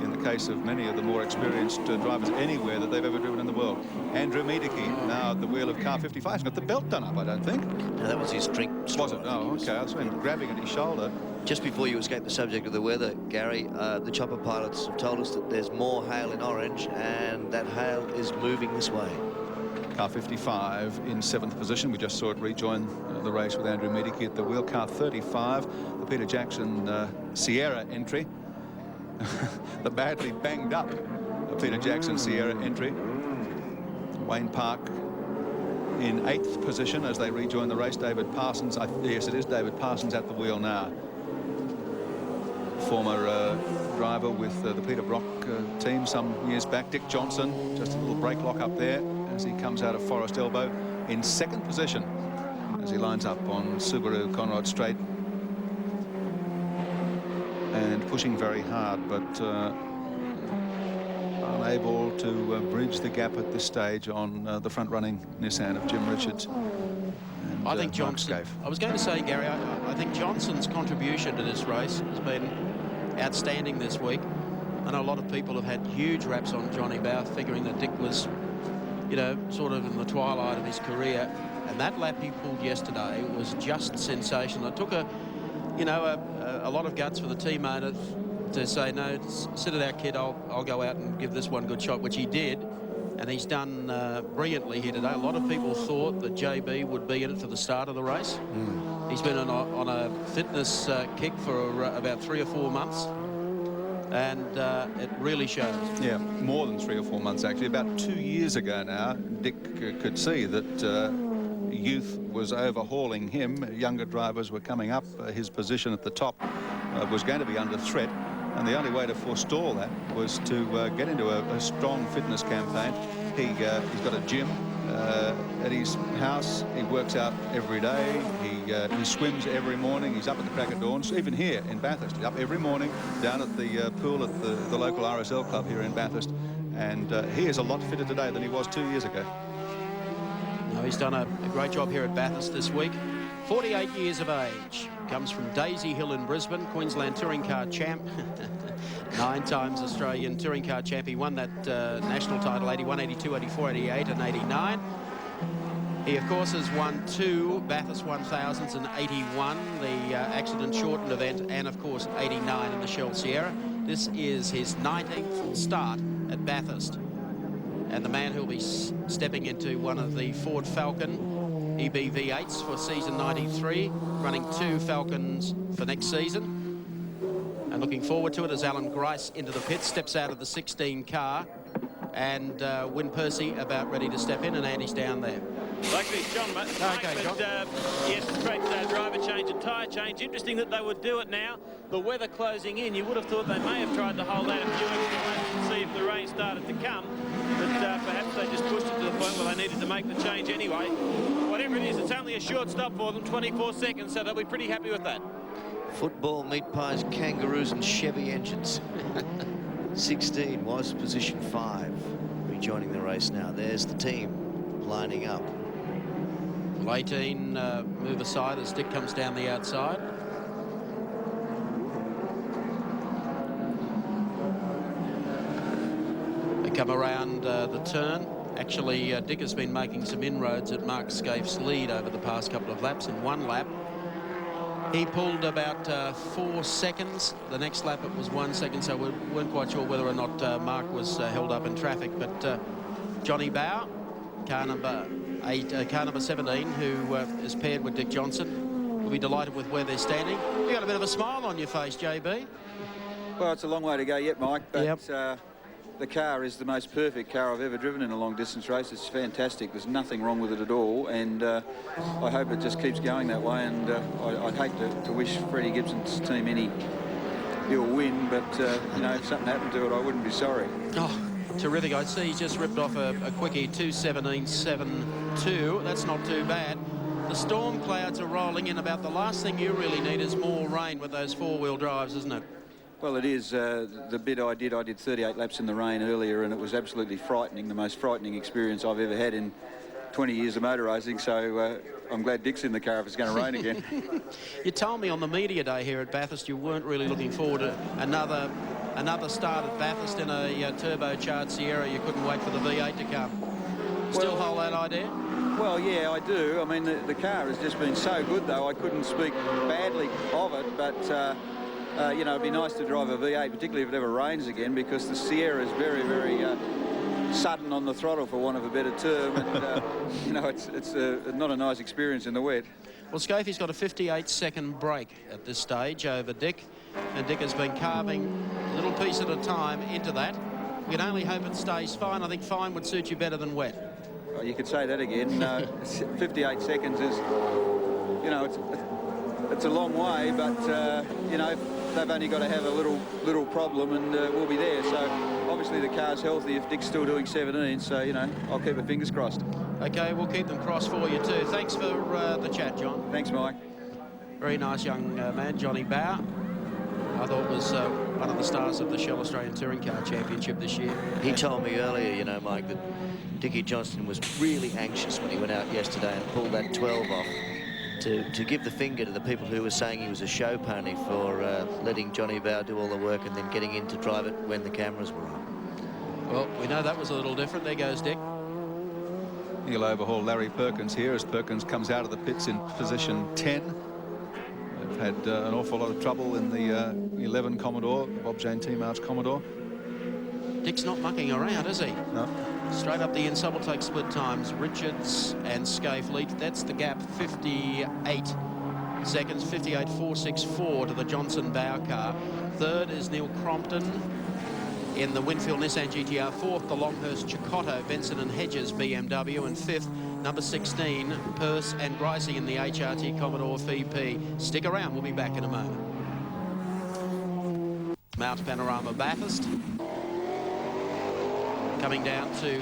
S2: in the case of many of the more experienced drivers anywhere that they've ever driven in the world. Andrew Miedeke now at the wheel of car 55. He's got the belt done up, I don't think.
S3: No, that was his drink.
S2: Was it? Oh, okay. I saw him grabbing at his shoulder.
S3: Just before you escape the subject of the weather, Gary, the chopper pilots have told us that there's more hail in Orange, and that hail is moving this way.
S2: Car 55 in 7th position. We just saw it rejoin the race with Andrew Miedeke at the wheel. Car 35, the Peter Jackson Sierra entry. The badly banged up Peter Jackson Sierra entry. Wayne Park in 8th position as they rejoin the race. David Parsons, yes, it is David Parsons at the wheel now. Former driver with the Peter Brock team some years back. Dick Johnson, just a little brake lock up there as he comes out of Forest Elbow in 2nd position as he lines up on Subaru Conrod Straight, and pushing very hard, but unable to bridge the gap at this stage on the front-running Nissan of Jim Richards. And,
S7: I think Johnson, I was going to say, Gary, I think Johnson's contribution to this race has been outstanding this week. I know a lot of people have had huge raps on Johnny Bow, figuring that Dick was, you know, sort of in the twilight of his career. And that lap he pulled yesterday was just sensational. It took a lot of guts for the team owner to say, no, sit it out, kid, I'll go out and give this one good shot, which he did. And he's done brilliantly here today. A lot of people thought that JB would be in it for the start of the race. He's been on a fitness kick for about 3 or 4 months. And it really shows.
S2: Yeah, more than 3 or 4 months, actually. About 2 years ago now, Dick could see that youth was overhauling him. Younger drivers were coming up. His position at the top was going to be under threat. And the only way to forestall that was to get into a strong fitness campaign. He's got a gym at his house. He works out every day. He swims every morning. He's up at the crack of dawn. So even here in Bathurst, he's up every morning down at the pool at the local RSL club here in Bathurst. And he is a lot fitter today than he was 2 years ago.
S7: No, he's done a great job here at Bathurst this week. 48 years of age. Comes from Daisy Hill in Brisbane, Queensland Touring Car Champ. 9 times Australian Touring Car Champ. He won that national title 81, 82, 84, 88 and 89. He, of course, has won 2 Bathurst 1000s in 81, the accident-shortened event, and, of course, 89 in the Shell Sierra. This is his 19th start at Bathurst. And the man who'll be stepping into one of the Ford Falcon EB V8s for season 93, running 2 Falcons for next season. And looking forward to it as Alan Grice into the pit, steps out of the 16 car, and Wyn Percy about ready to step in, and Andy's down there.
S5: Actually, it's John, mate.
S7: Okay, John.
S5: Yes, straight driver change and tyre change. Interesting that they would do it now. The weather closing in, you would have thought they may have tried to hold out a few extra laps to see if the rain started to come. But perhaps they just pushed it to the point where they needed to make the change anyway. Whatever it is, it's only a short stop for them, 24 seconds, so they'll be pretty happy with that.
S3: Football, meat pies, kangaroos and Chevy engines. 16 was position 5. Rejoining the race now. There's the team lining up.
S7: Well, 18 move aside as Dick comes down the outside. They come around the turn. Actually, Dick has been making some inroads at Mark Scaife's lead over the past couple of laps. In one lap, he pulled about 4 seconds. The next lap it was 1 second, so we weren't quite sure whether or not Mark was held up in traffic. But Johnny Bow, car number 17, who is paired with Dick Johnson, will be delighted with where they're standing. You got a bit of a smile on your face, JB.
S13: Well, it's a long way to go yet, Mike, but the car is the most perfect car I've ever driven in a long-distance race. It's fantastic. There's nothing wrong with it at all, and I hope it just keeps going that way. And I'd hate to wish Freddie Gibson's team any ill win, but, you know, if something happened to it, I wouldn't be sorry.
S7: Oh, terrific. I see he's just ripped off a quickie, 2:17.72. That's not too bad. The storm clouds are rolling in. About the last thing you really need is more rain with those four-wheel drives, isn't it?
S13: Well, it is. The bit I did 38 laps in the rain earlier, and it was absolutely frightening, the most frightening experience I've ever had in 20 years of motor racing, so I'm glad Dick's in the car if it's going to rain again.
S7: You told me on the media day here at Bathurst you weren't really looking forward to another start at Bathurst in a turbocharged Sierra. You couldn't wait for the V8 to come. Still hold that idea?
S13: Well, yeah, I do. I mean, the car has just been so good, though. I couldn't speak badly of it, but... you know, it'd be nice to drive a V8, particularly if it ever rains again, because the Sierra is very, very sudden on the throttle, for want of a better term. And, you know, it's not a nice experience in the wet.
S7: Well, Scafie's got a 58-second break at this stage over Dick, and Dick has been carving a little piece at a time into that. We can only hope it stays fine. I think fine would suit you better than wet.
S13: Well, you could say that again. 58 seconds is, you know, it's a long way, but, you know, they've only got to have a little problem and we'll be there. So obviously the car's healthy if Dick's still doing 17, so, you know, I'll keep my fingers crossed.
S7: OK, we'll keep them crossed for you too. Thanks for the chat, John.
S13: Thanks, Mike.
S7: Very nice young man, Johnny Bow. I thought was one of the stars of the Shell Australian Touring Car Championship this year.
S3: He told me earlier, you know, Mike, that Dickie Johnson was really anxious when he went out yesterday and pulled that 12 off. To give the finger to the people who were saying he was a show pony for letting Johnny Bow do all the work and then getting in to drive it when the cameras were on.
S7: Well, we know that was a little different. There goes Dick.
S2: He'll overhaul Larry Perkins here as Perkins comes out of the pits in position 10. They've had an awful lot of trouble in the 11 Commodore, Bob Jane T-March Commodore.
S7: Dick's not mucking around, is he?
S2: No.
S7: Straight up the inside will take split times. Richards and Scaife lead. That's the gap, 58 seconds, 58.464 to the Johnson Bow car. Third is Neil Crompton in the Winfield Nissan GTR. Fourth, the Longhurst Chicotto, Benson and Hedges BMW. And fifth, number 16, Purse and Gricey in the HRT Commodore VP. Stick around, we'll be back in a moment. Mount Panorama Bathurst. Coming down to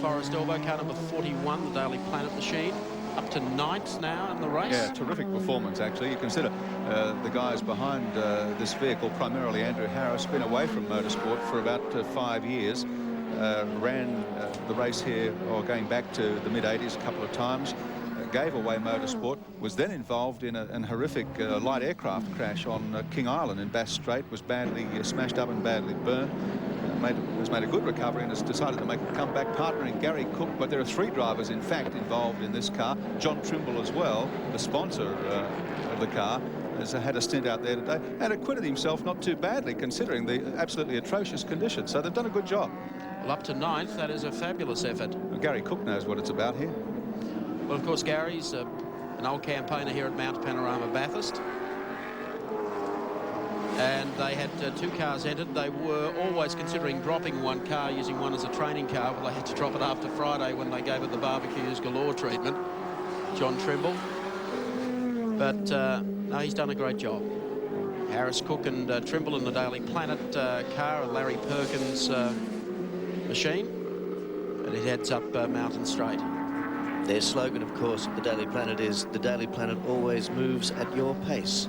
S7: Forest Elbow, car number 41, the Daily Planet machine. Up to 9th now in the race.
S2: Yeah, terrific performance, actually. You consider the guys behind this vehicle, primarily Andrew Harris, been away from motorsport for about 5 years. Ran the race here, or going back to the mid-80s a couple of times. Gave away motorsport, was then involved in a horrific light aircraft crash on King Island in Bass Strait, was badly smashed up and badly burned. Has made a good recovery and has decided to make a comeback, partnering Gary Cook. But there are 3 drivers, in fact, involved in this car. John Trimble as well, the sponsor of the car, has had a stint out there today and acquitted himself not too badly, considering the absolutely atrocious conditions. So they've done a good job.
S7: Well, up to 9th, that is a fabulous effort.
S2: Well, Gary Cook knows what it's about here.
S7: Well, of course, Gary's an old campaigner here at Mount Panorama Bathurst. And they had 2 cars entered. They were always considering dropping one car, using one as a training car. Well, they had to drop it after Friday when they gave it the barbecues galore treatment. John Trimble. But, no, he's done a great job. Harris, Cook and Trimble in the Daily Planet car, and Larry Perkins' machine. And it heads up Mountain Straight.
S3: Their slogan, of course, at the Daily Planet is, "The Daily Planet always moves at your pace."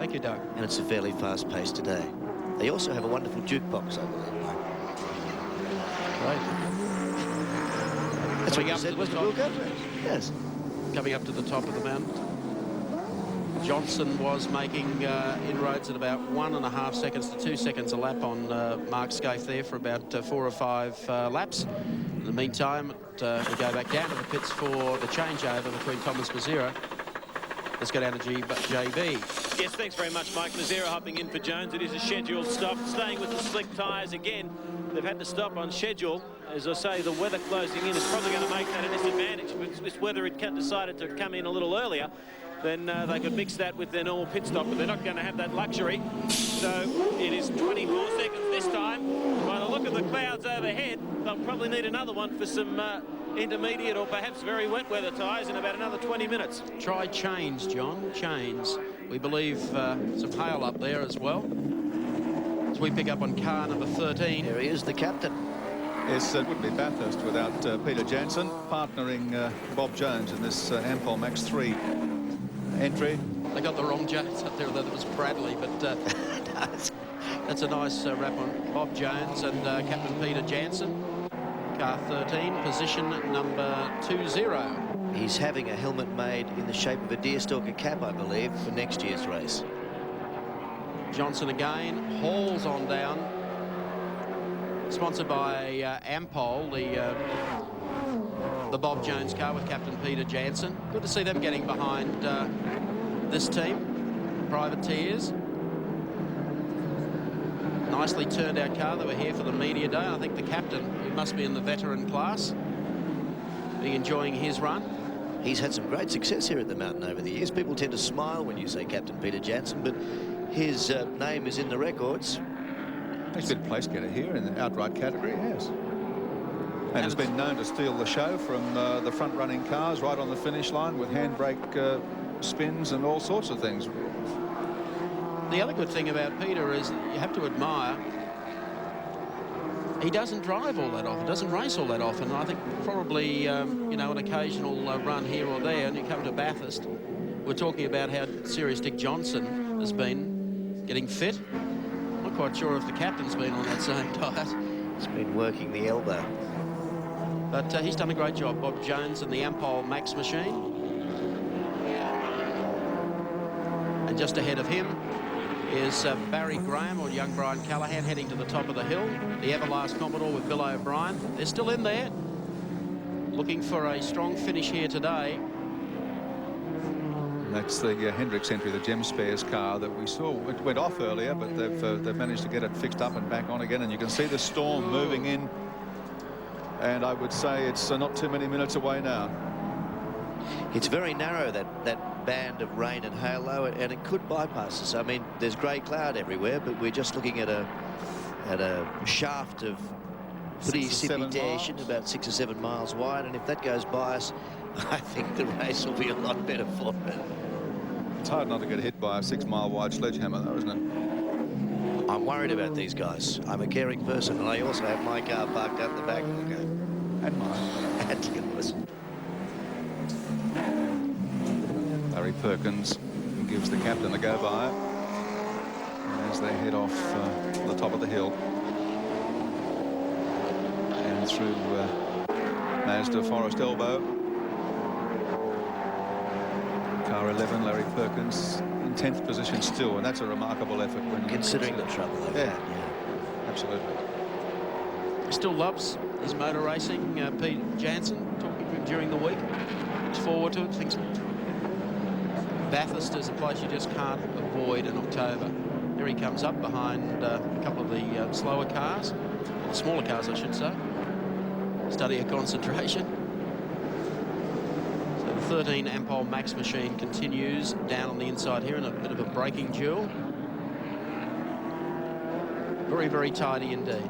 S7: Thank you, Doug.
S3: And it's a fairly fast pace today. They also have a wonderful jukebox, I believe.
S7: Right.
S3: That's what
S7: Coming
S3: you
S7: up
S3: said,
S7: to the
S3: wasn't it,
S7: top.
S3: Wilco? Yes.
S7: Coming up to the top of the mountain. Johnson was making inroads at about 1.5 seconds to 2 seconds a lap on Mark Scaife there for about 4 or 5 laps. In the meantime, we go back down to the pits for the changeover between Thomas Mazira. Let's go down to JB.
S5: Yes, thanks very much, Mike. Mazira hopping in for Jones. It is a scheduled stop. Staying with the slick tyres again. They've had to stop on schedule. As I say, the weather closing in is probably going to make that a disadvantage. If this weather had decided to come in a little earlier, then they could mix that with their normal pit stop, but they're not going to have that luxury. So it is 24 seconds this time. By the look of the clouds overhead, they'll probably need another one for some intermediate or perhaps very wet weather tyres in about another 20 minutes.
S7: Try chains, John, chains. We believe some hail up there as well. As we pick up on car number 13.
S3: There he is, the captain.
S2: Yes, it wouldn't be Bathurst without Peter Jansen partnering Bob Jones in this Ampol Max 3 entry.
S7: They got the wrong Jones up there, although it was Bradley, but that's a nice wrap on Bob Jones and Captain Peter Jansen. Car 13, position number 20.
S3: He's having a helmet made in the shape of a deerstalker cap, I believe, for next year's race.
S7: Johnson again hauls on down. Sponsored by Ampol, the Bob Jones car with Captain Peter Jansen. Good to see them getting behind this team, privateers. Nicely turned out car. They were here for the media day. I think the captain, who must be in the veteran class, be enjoying his run.
S3: He's had some great success here at the mountain over the years. People tend to smile when you say Captain Peter Jansen, but his name is in the records.
S2: He's been a place getter here in the outright category, yes. And has been known to steal the show from the front-running cars right on the finish line with handbrake spins and all sorts of things.
S7: The other good thing about Peter is you have to admire he doesn't drive all that often, doesn't race all that often. I think probably, you know, an occasional run here or there, and you come to Bathurst. We're talking about how serious Dick Johnson has been getting fit. Not quite sure if the captain's been on that same diet.
S3: He's been working the elbow.
S7: But he's done a great job, Bob Jones and the Ampol Max machine. And just ahead of him is Barry Graham or young Brian Callaghan heading to the top of the hill. The Everlast Commodore with Bill O'Brien. They're still in there, looking for a strong finish here today.
S2: That's the Hendricks entry, the Gem Spares car that we saw. It went off earlier, but they've managed to get it fixed up and back on again. And you can see the storm moving in. And I would say it's not too many minutes away now.
S3: It's very narrow, that band of rain and hail, though, and it could bypass us. I mean, there's grey cloud everywhere, but we're just looking at a shaft of precipitation about 6 or 7 miles wide, and if that goes by us, I think the race will be a lot better for it.
S2: It's hard not to get hit by a 6-mile wide sledgehammer, though, isn't it?
S3: I'm worried about these guys. I'm a caring person, and I also have my car parked out the back. Okay.
S2: And mine.
S3: And yours.
S2: Larry Perkins gives the captain a go-by as they head off the top of the hill and through Mazda Forest Elbow. Car 11, Larry Perkins in 10th position still, and that's a remarkable effort when
S3: considering the trouble they've had.
S2: Yeah, absolutely.
S7: Still loves his motor racing. Pete Jansen talking to him during the week. Looks forward to it. Thinks Bathurst is a place you just can't avoid in October. There he comes up behind a couple of the slower cars, or the smaller cars, I should say. Study of concentration. So the 13 Ampol Max machine continues down on the inside here in a bit of a braking duel. Very, very tidy indeed.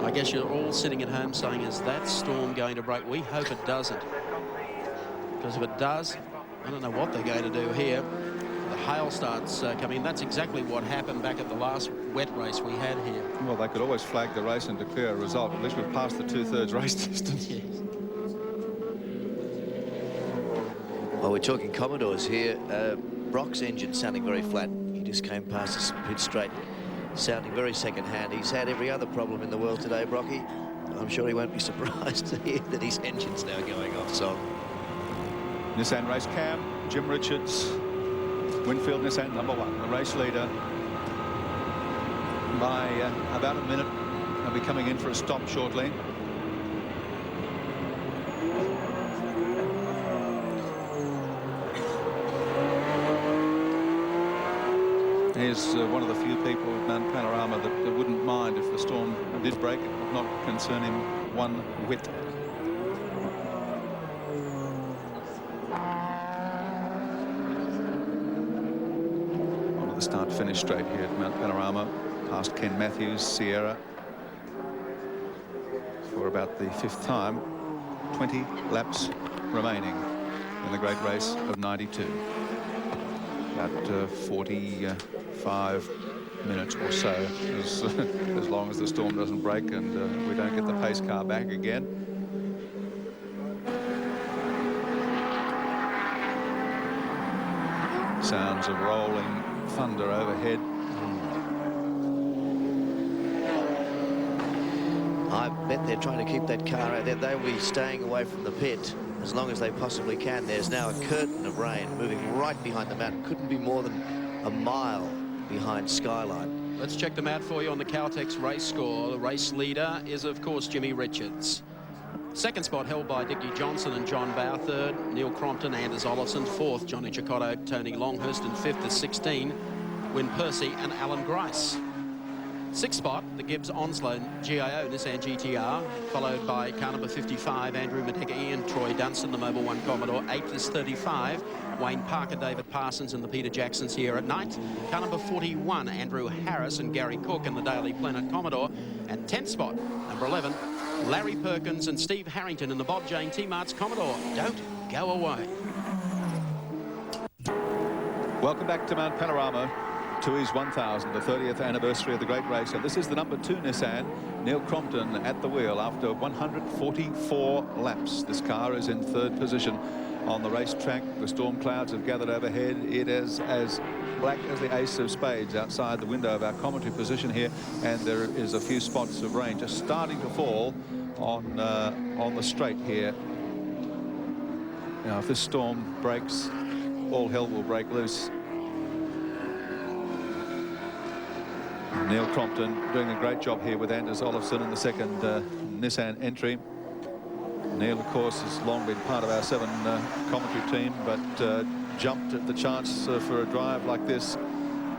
S7: I guess you're all sitting at home saying, is that storm going to break? We hope it doesn't. Because if it does, I don't know what they're going to do here. The hail starts coming in. That's exactly what happened back at the last wet race we had here.
S2: Well, they could always flag the race and declare a result. At least we've passed the 2/3 race distance.
S7: Yes.
S3: Well, we're talking Commodores here. Brock's engine sounding very flat. He just came past us pit straight, sounding very second-hand. He's had every other problem in the world today, Brocky. I'm sure he won't be surprised to hear that his engine's now going off song.
S2: Nissan race cam, Jim Richards, Winfield Nissan #1, the race leader. By about a minute, they'll be coming in for a stop shortly. He's one of the few people at Mount Panorama that wouldn't mind if the storm did break. It would not concern him one whit. On the start-finish straight here at Mount Panorama, past Ken Matthews, Sierra, for about the 5th time. 20 laps remaining in the great race of 92. About 45 minutes or so, as long as the storm doesn't break and we don't get the pace car back again. Sounds of rolling thunder overhead.
S3: I bet they're trying to keep that car out there. They'll be staying away from the pit as long as they possibly can. There's now a curtain of rain moving right behind the mountain. Couldn't be more than a mile behind Skyline.
S7: Let's check them out for you on the Caltex race score. The race leader is, of course, Jimmy Richards. Second spot held by Dickie Johnson and John Bowe. Third, Neil Crompton, Anders Olofsson. Fourth, Johnny Chicotto, Tony Longhurst. And fifth is 16, Win Percy and Alan Grice. Sixth spot, the Gibbs Onslow GIO Nissan GTR, followed by car number 55, Andrew Madeggy and Troy Dunstan, the Mobil 1 Commodore. Eighth is 35, Wayne Parker, David Parsons and the Peter Jacksons here at night. Car number 41, Andrew Harris and Gary Cook and the Daily Planet Commodore. And 10th spot, number 11, Larry Perkins and Steve Harrington in the Bob Jane T-Mart's Commodore. Don't go away.
S2: Welcome back to Mount Panorama. To his 1000, the 30th anniversary of the great race. And this is the number 2 Nissan, Neil Crompton at the wheel after 144 laps. This car is in 3rd position on the racetrack. The storm clouds have gathered overhead. It is as black as the ace of spades outside the window of our commentary position here, and there is a few spots of rain just starting to fall on the straight here. Now, if this storm breaks, all hell will break loose. Neil Crompton doing a great job here with Anders Olofsson in the second Nissan entry. Neil, of course, has long been part of our 7 commentary team, but jumped at the chance for a drive like this.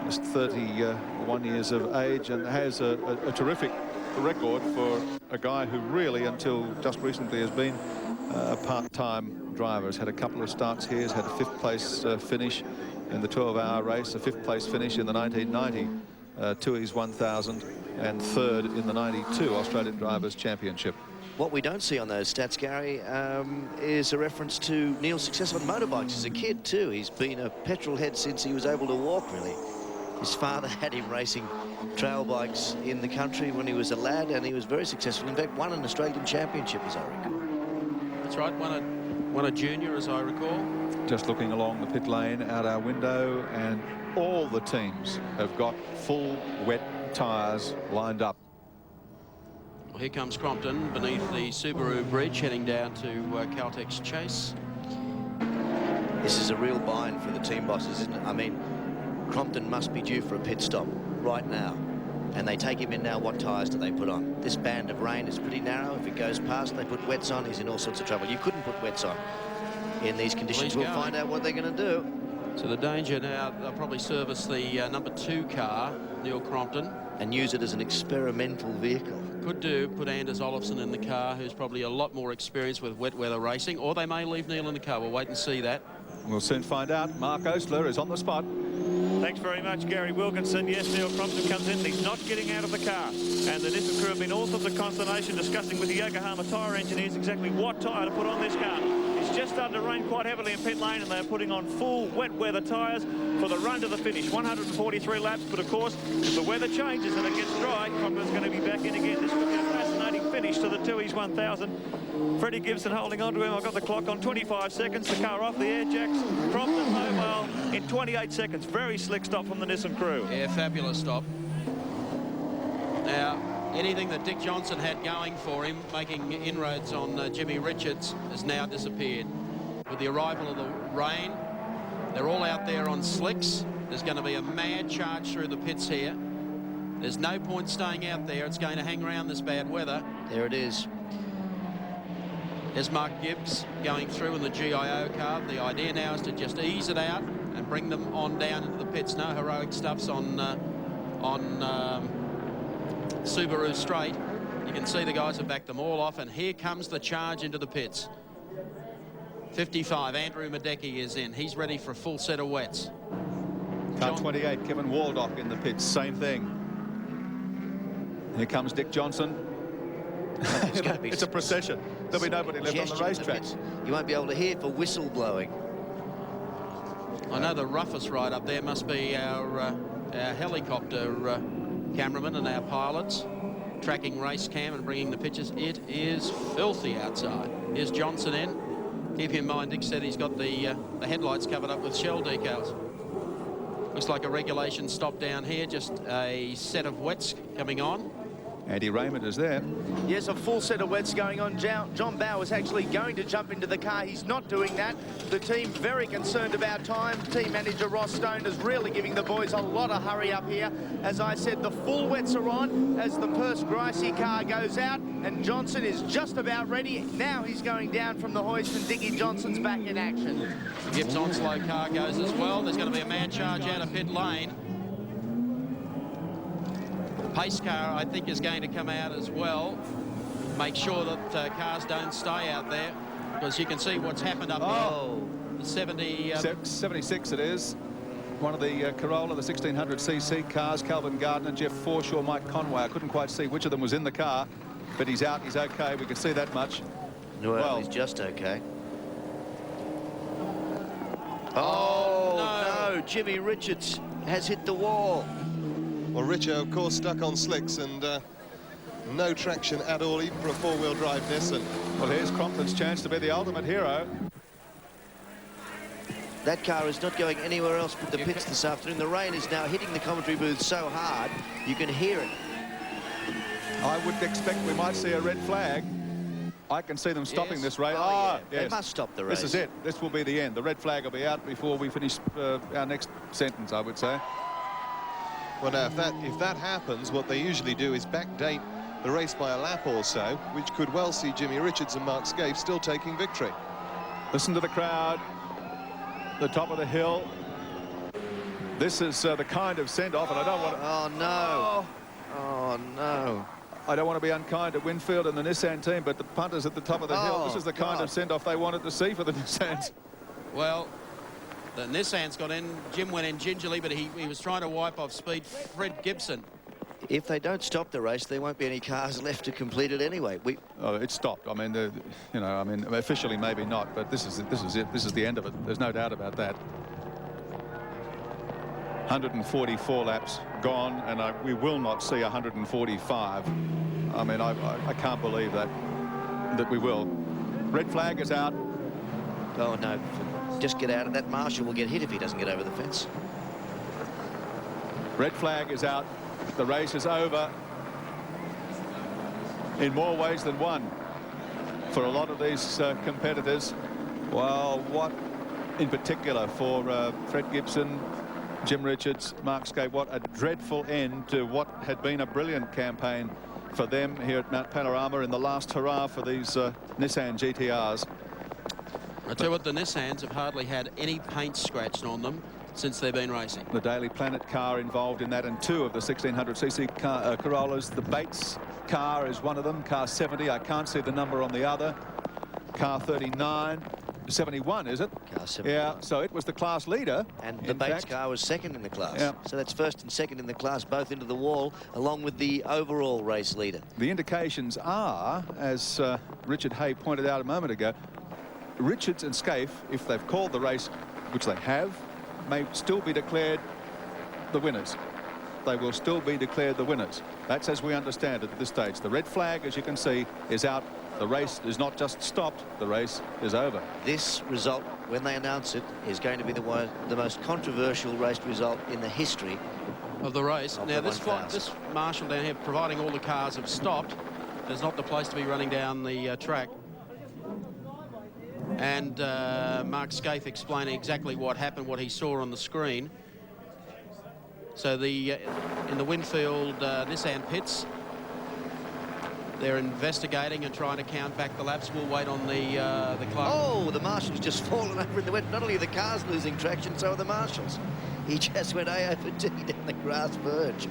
S2: Just 31 years of age and has a terrific record for a guy who really, until just recently, has been a part-time driver. Has had a couple of starts here. Has had a 5th place finish in the 12-hour race, a 5th place finish in the 1990 Tooheys 1000 and 3rd in the 92 Australian Drivers' Championship.
S3: What we don't see on those stats, Gary, is a reference to Neil's success on motorbikes as a kid too. He's been a petrol head since he was able to walk, really. His father had him racing trail bikes in the country when he was a lad, and he was very successful. In fact, won an Australian Championship, as I recall.
S7: That's right, won a junior, as I recall.
S2: Just looking along the pit lane out our window, and all the teams have got full wet tyres lined up.
S7: Well, here comes Crompton beneath the Subaru bridge, heading down to Caltex Chase.
S3: This is a real bind for the team bosses, isn't it? I mean, Crompton must be due for a pit stop right now. And they take him in now. What tyres do they put on? This band of rain is pretty narrow. If it goes past, they put wets on. He's in all sorts of trouble. You couldn't put wets on in these conditions. We'll find out what they're going to do.
S7: So the danger now, they'll probably service the number 2 car, Neil Crompton.
S3: And use it as an experimental vehicle.
S7: Could do, put Anders Olofsson in the car, who's probably a lot more experienced with wet weather racing, or they may leave Neil in the car. We'll wait and see that.
S2: We'll soon find out. Mark Osler is on the spot.
S9: Thanks very much, Gary Wilkinson. Yes, Neil Crompton comes in. He's not getting out of the car. And the Nissan crew have been all sorts of consternation discussing with the Yokohama tyre engineers exactly what tyre to put on this car. It's just started to rain quite heavily in pit lane, and they're putting on full wet weather tyres for the run to the finish. 143 laps, but of course, if the weather changes and it gets dry, Crompton's going to be back in again. This could be a fascinating finish to the Tui's 1000. Freddie Gibson holding on to him. I've got the clock on 25 seconds. The car off the air jacks. Crompton Mobile in 28 seconds. Very slick stop from the Nissan crew.
S7: Yeah, fabulous stop. Now, anything that Dick Johnson had going for him, making inroads on Jimmy Richards, has now disappeared. With the arrival of the rain, they're all out there on slicks. There's going to be a mad charge through the pits here. There's no point staying out there. It's going to hang around this bad weather.
S3: There it is.
S7: There's Mark Gibbs going through in the GIO car. The idea now is to just ease it out and bring them on down into the pits. No heroic stuffs on Subaru Straight. You can see the guys have backed them all off, and here comes the charge into the pits. 55, Andrew Madecki is in. He's ready for a full set of wets.
S2: Car 28, Kevin Waldock in the pits, same thing. Here comes Dick Johnson. It's a procession. There'll be nobody left on the racetrack.
S3: You won't be able to hear for whistle blowing.
S7: I know the roughest ride up there must be our helicopter cameraman and our pilots tracking race cam and bringing the pictures. It is filthy outside. Here's Johnson in. Keep in mind, Dick said he's got the headlights covered up with shell decals. Looks like a regulation stop down here, just a set of wets coming on.
S2: Andy Raymond is there.
S14: Yes, a full set of wets going on. John Bower is actually going to jump into the car. He's not doing that. The team very concerned about time. Team manager Ross Stone is really giving the boys a lot of hurry up here. As I said, the full wets are on as the Perth Gracie car goes out, and Johnson is just about ready. Now he's going down from the hoist, and Dickie Johnson's back in action.
S7: The Gibbs Onslow car goes as well. There's going to be a mad charge out of pit lane. Pace car, I think, is going to come out as well. Make sure that cars don't stay out there, because you can see what's happened up there. The
S2: 76 it is. One of the Corolla, the 1600cc cars, Calvin Gardner, Jeff Forshaw, Mike Conway. I couldn't quite see which of them was in the car, but he's out, he's okay. We can see that much.
S3: Well, he's just okay.
S7: Oh,
S3: no, Jimmy Richards has hit the wall.
S4: Well, Richo, of course, stuck on slicks and no traction at all, even for a four-wheel drive Nissan.
S2: Well, here's Crompton's chance to be the ultimate hero.
S3: That car is not going anywhere else but the pits this afternoon. The rain is now hitting the commentary booth so hard, you can hear it.
S2: I would expect we might see a red flag. I can see them stopping this race.
S3: Yeah.
S2: Yes.
S3: They must stop the race.
S2: This is it. This will be the end. The red flag will be out before we finish our next sentence, I would say.
S4: Well, now, if that happens, what they usually do is backdate the race by a lap or so, which could well see Jimmy Richards and Mark Scaife still taking victory.
S2: Listen to the crowd. The top of the hill. This is the kind of send-off, and I don't want to...
S3: Oh, no. Oh, no.
S2: I don't want to be unkind to Winfield and the Nissan team, but the punters at the top of the hill, this is the kind of send-off they wanted to see for the Nissans.
S7: well, the Nissan's got in. Jim went in gingerly, but he was trying to wipe off speed. Fred Gibson.
S3: If they don't stop the race, there won't be any cars left to complete it anyway.
S2: Oh, it stopped. I mean, you know, I mean, officially maybe not, but this is it. This is the end of it. There's no doubt about that. 144 laps gone, and we will not see 145. I mean, I can't believe that we will. Red flag is out.
S3: Oh, no. Just get out of that. Marshall will get hit if he doesn't get over the fence.
S2: Red flag is out. The race is over in more ways than one for a lot of these competitors. Well, what in particular for Fred Gibson, Jim Richards, Mark Scaife, what a dreadful end to what had been a brilliant campaign for them here at Mount Panorama in the last hurrah for these Nissan GTRs.
S7: I tell you what, the Nissans have hardly had any paint scratched on them since they've been racing.
S2: The Daily Planet car involved in that, and two of the 1600cc Corollas. The Bates car is one of them. Car 70, I can't see the number on the other. Car 39, 71, is it?
S3: Car 71.
S2: Yeah, so it was the class leader.
S3: And the Bates car was second in the class.
S2: Yeah.
S3: So that's first and second in the class, both into the wall, along with the overall race leader.
S2: The indications are, as Richard Hay pointed out a moment ago, Richards and Scaife, if they've called the race, which they have, may still be declared the winners. they will still be declared the winners. That's as we understand it at this stage. The red flag, as you can see, is out. The race is not just stopped, the race is over.
S3: This result, when they announce it, is going to be the most controversial race result in the history
S7: of the race.
S3: Of
S7: now,
S3: the
S7: this marshal down here, providing all the cars have stopped, is not the place to be running down the track. And Mark Scaife explaining exactly what happened, what he saw on the screen. So in the Winfield Nissan pits, they're investigating and trying to count back the laps. We'll wait on the clock.
S3: Oh, the marshal's just fallen over in the wet. Not only are the cars losing traction, so are the marshals. He just went A over D down the grass verge.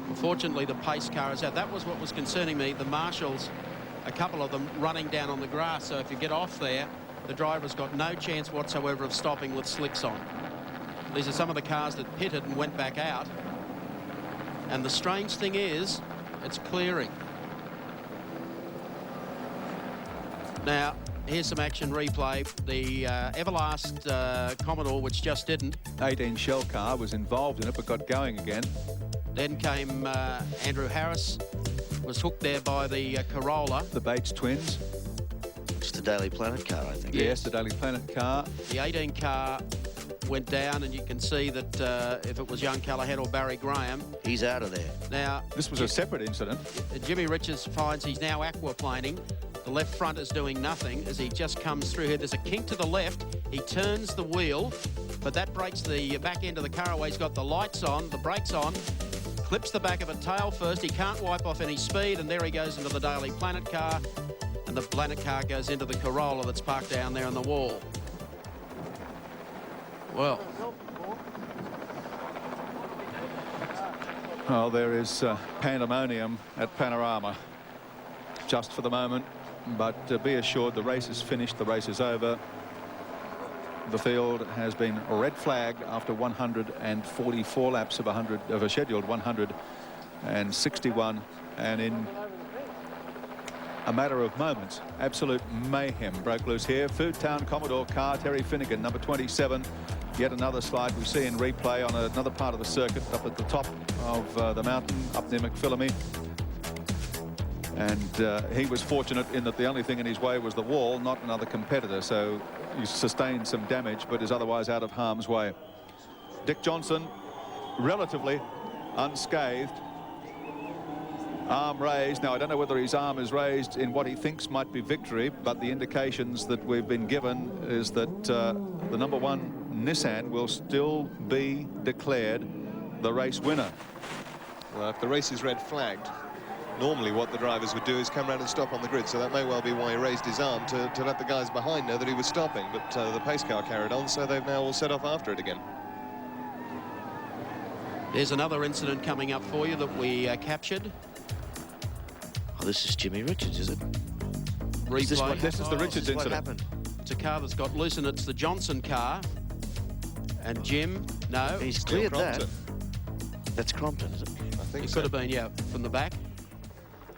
S7: Unfortunately, the pace car is out. That was what was concerning me. The marshals, a couple of them running down on the grass. So if you get off there, the driver's got no chance whatsoever of stopping with slicks on. These are some of the cars that pitted and went back out. And the strange thing is, it's clearing. Now, here's some action replay. The Everlast Commodore, which just didn't.
S2: 18 Shell car was involved in it, but got going again.
S7: Then came Andrew Harris, was hooked there by the Corolla.
S2: The Bates twins.
S3: It's the Daily Planet car, I think.
S2: Yes, the Daily Planet car.
S7: The 18 car went down, and you can see that if it was young Callaghan or Barry Graham,
S3: he's out of there.
S7: Now,
S2: this was a separate incident.
S7: Jimmy Richards finds he's now aquaplaning. The left front is doing nothing as he just comes through here. There's a kink to the left. He turns the wheel, but that breaks the back end of the car away. He's got the lights on, the brakes on, clips the back of a tail first. He can't wipe off any speed, and there he goes into the Daily Planet car, and the Planet car goes into the Corolla that's parked down there on the wall. Well,
S2: there is pandemonium at Panorama just for the moment, but be assured the race is finished, the race is over. The field has been red flagged after 144 laps of a scheduled 161, and in a matter of moments, absolute mayhem broke loose here. Food Town Commodore car, Terry Finnegan, number 27. Yet another slide we see in replay on another part of the circuit up at the top of the mountain up near McPhillamy. And he was fortunate in that the only thing in his way was the wall, not another competitor. So he sustained some damage, but is otherwise out of harm's way. Dick Johnson, relatively unscathed. Arm raised. Now, I don't know whether his arm is raised in what he thinks might be victory, but the indications that we've been given is that the number 1 Nissan will still be declared the race winner.
S4: Well, if the race is red flagged, normally what the drivers would do is come around and stop on the grid, so that may well be why he raised his arm to let the guys behind know that he was stopping, but the pace car carried on, so they've now all set off after it again.
S7: There's another incident coming up for you that we captured.
S3: Oh, this is Jimmy Richards, is it?
S7: Replay.
S2: This is the Richards incident.
S3: What happened?
S7: It's a car that's got loose, and it's the Johnson car. And Jim, no.
S3: He's cleared that. That's Crompton, is it?
S4: I think
S7: it
S4: so.
S7: could have been, yeah, from the back.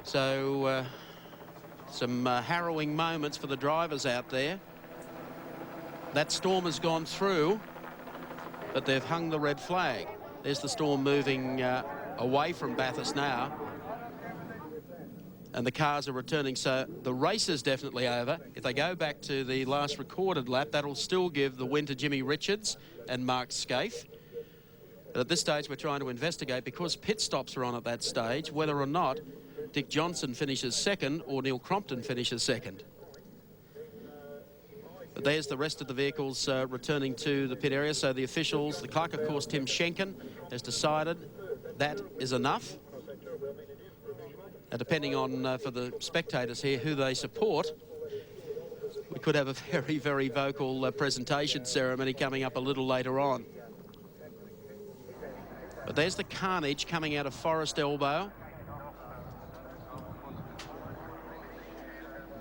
S7: So some harrowing moments for the drivers out there. That storm has gone through, but they've hung the red flag. There's the storm moving away from Bathurst now. And the cars are returning, so the race is definitely over. If they go back to the last recorded lap, that'll still give the win to Jimmy Richards and Mark Scaife. But at this stage, we're trying to investigate, because pit stops are on at that stage, whether or not Dick Johnson finishes second or Neil Crompton finishes second. But there's the rest of the vehicles returning to the pit area. So the officials, the clerk, of course, Tim Schenken, has decided that is enough. Now, depending on, for the spectators here, who they support, we could have a very, very vocal presentation ceremony coming up a little later on. But there's the carnage coming out of Forest Elbow.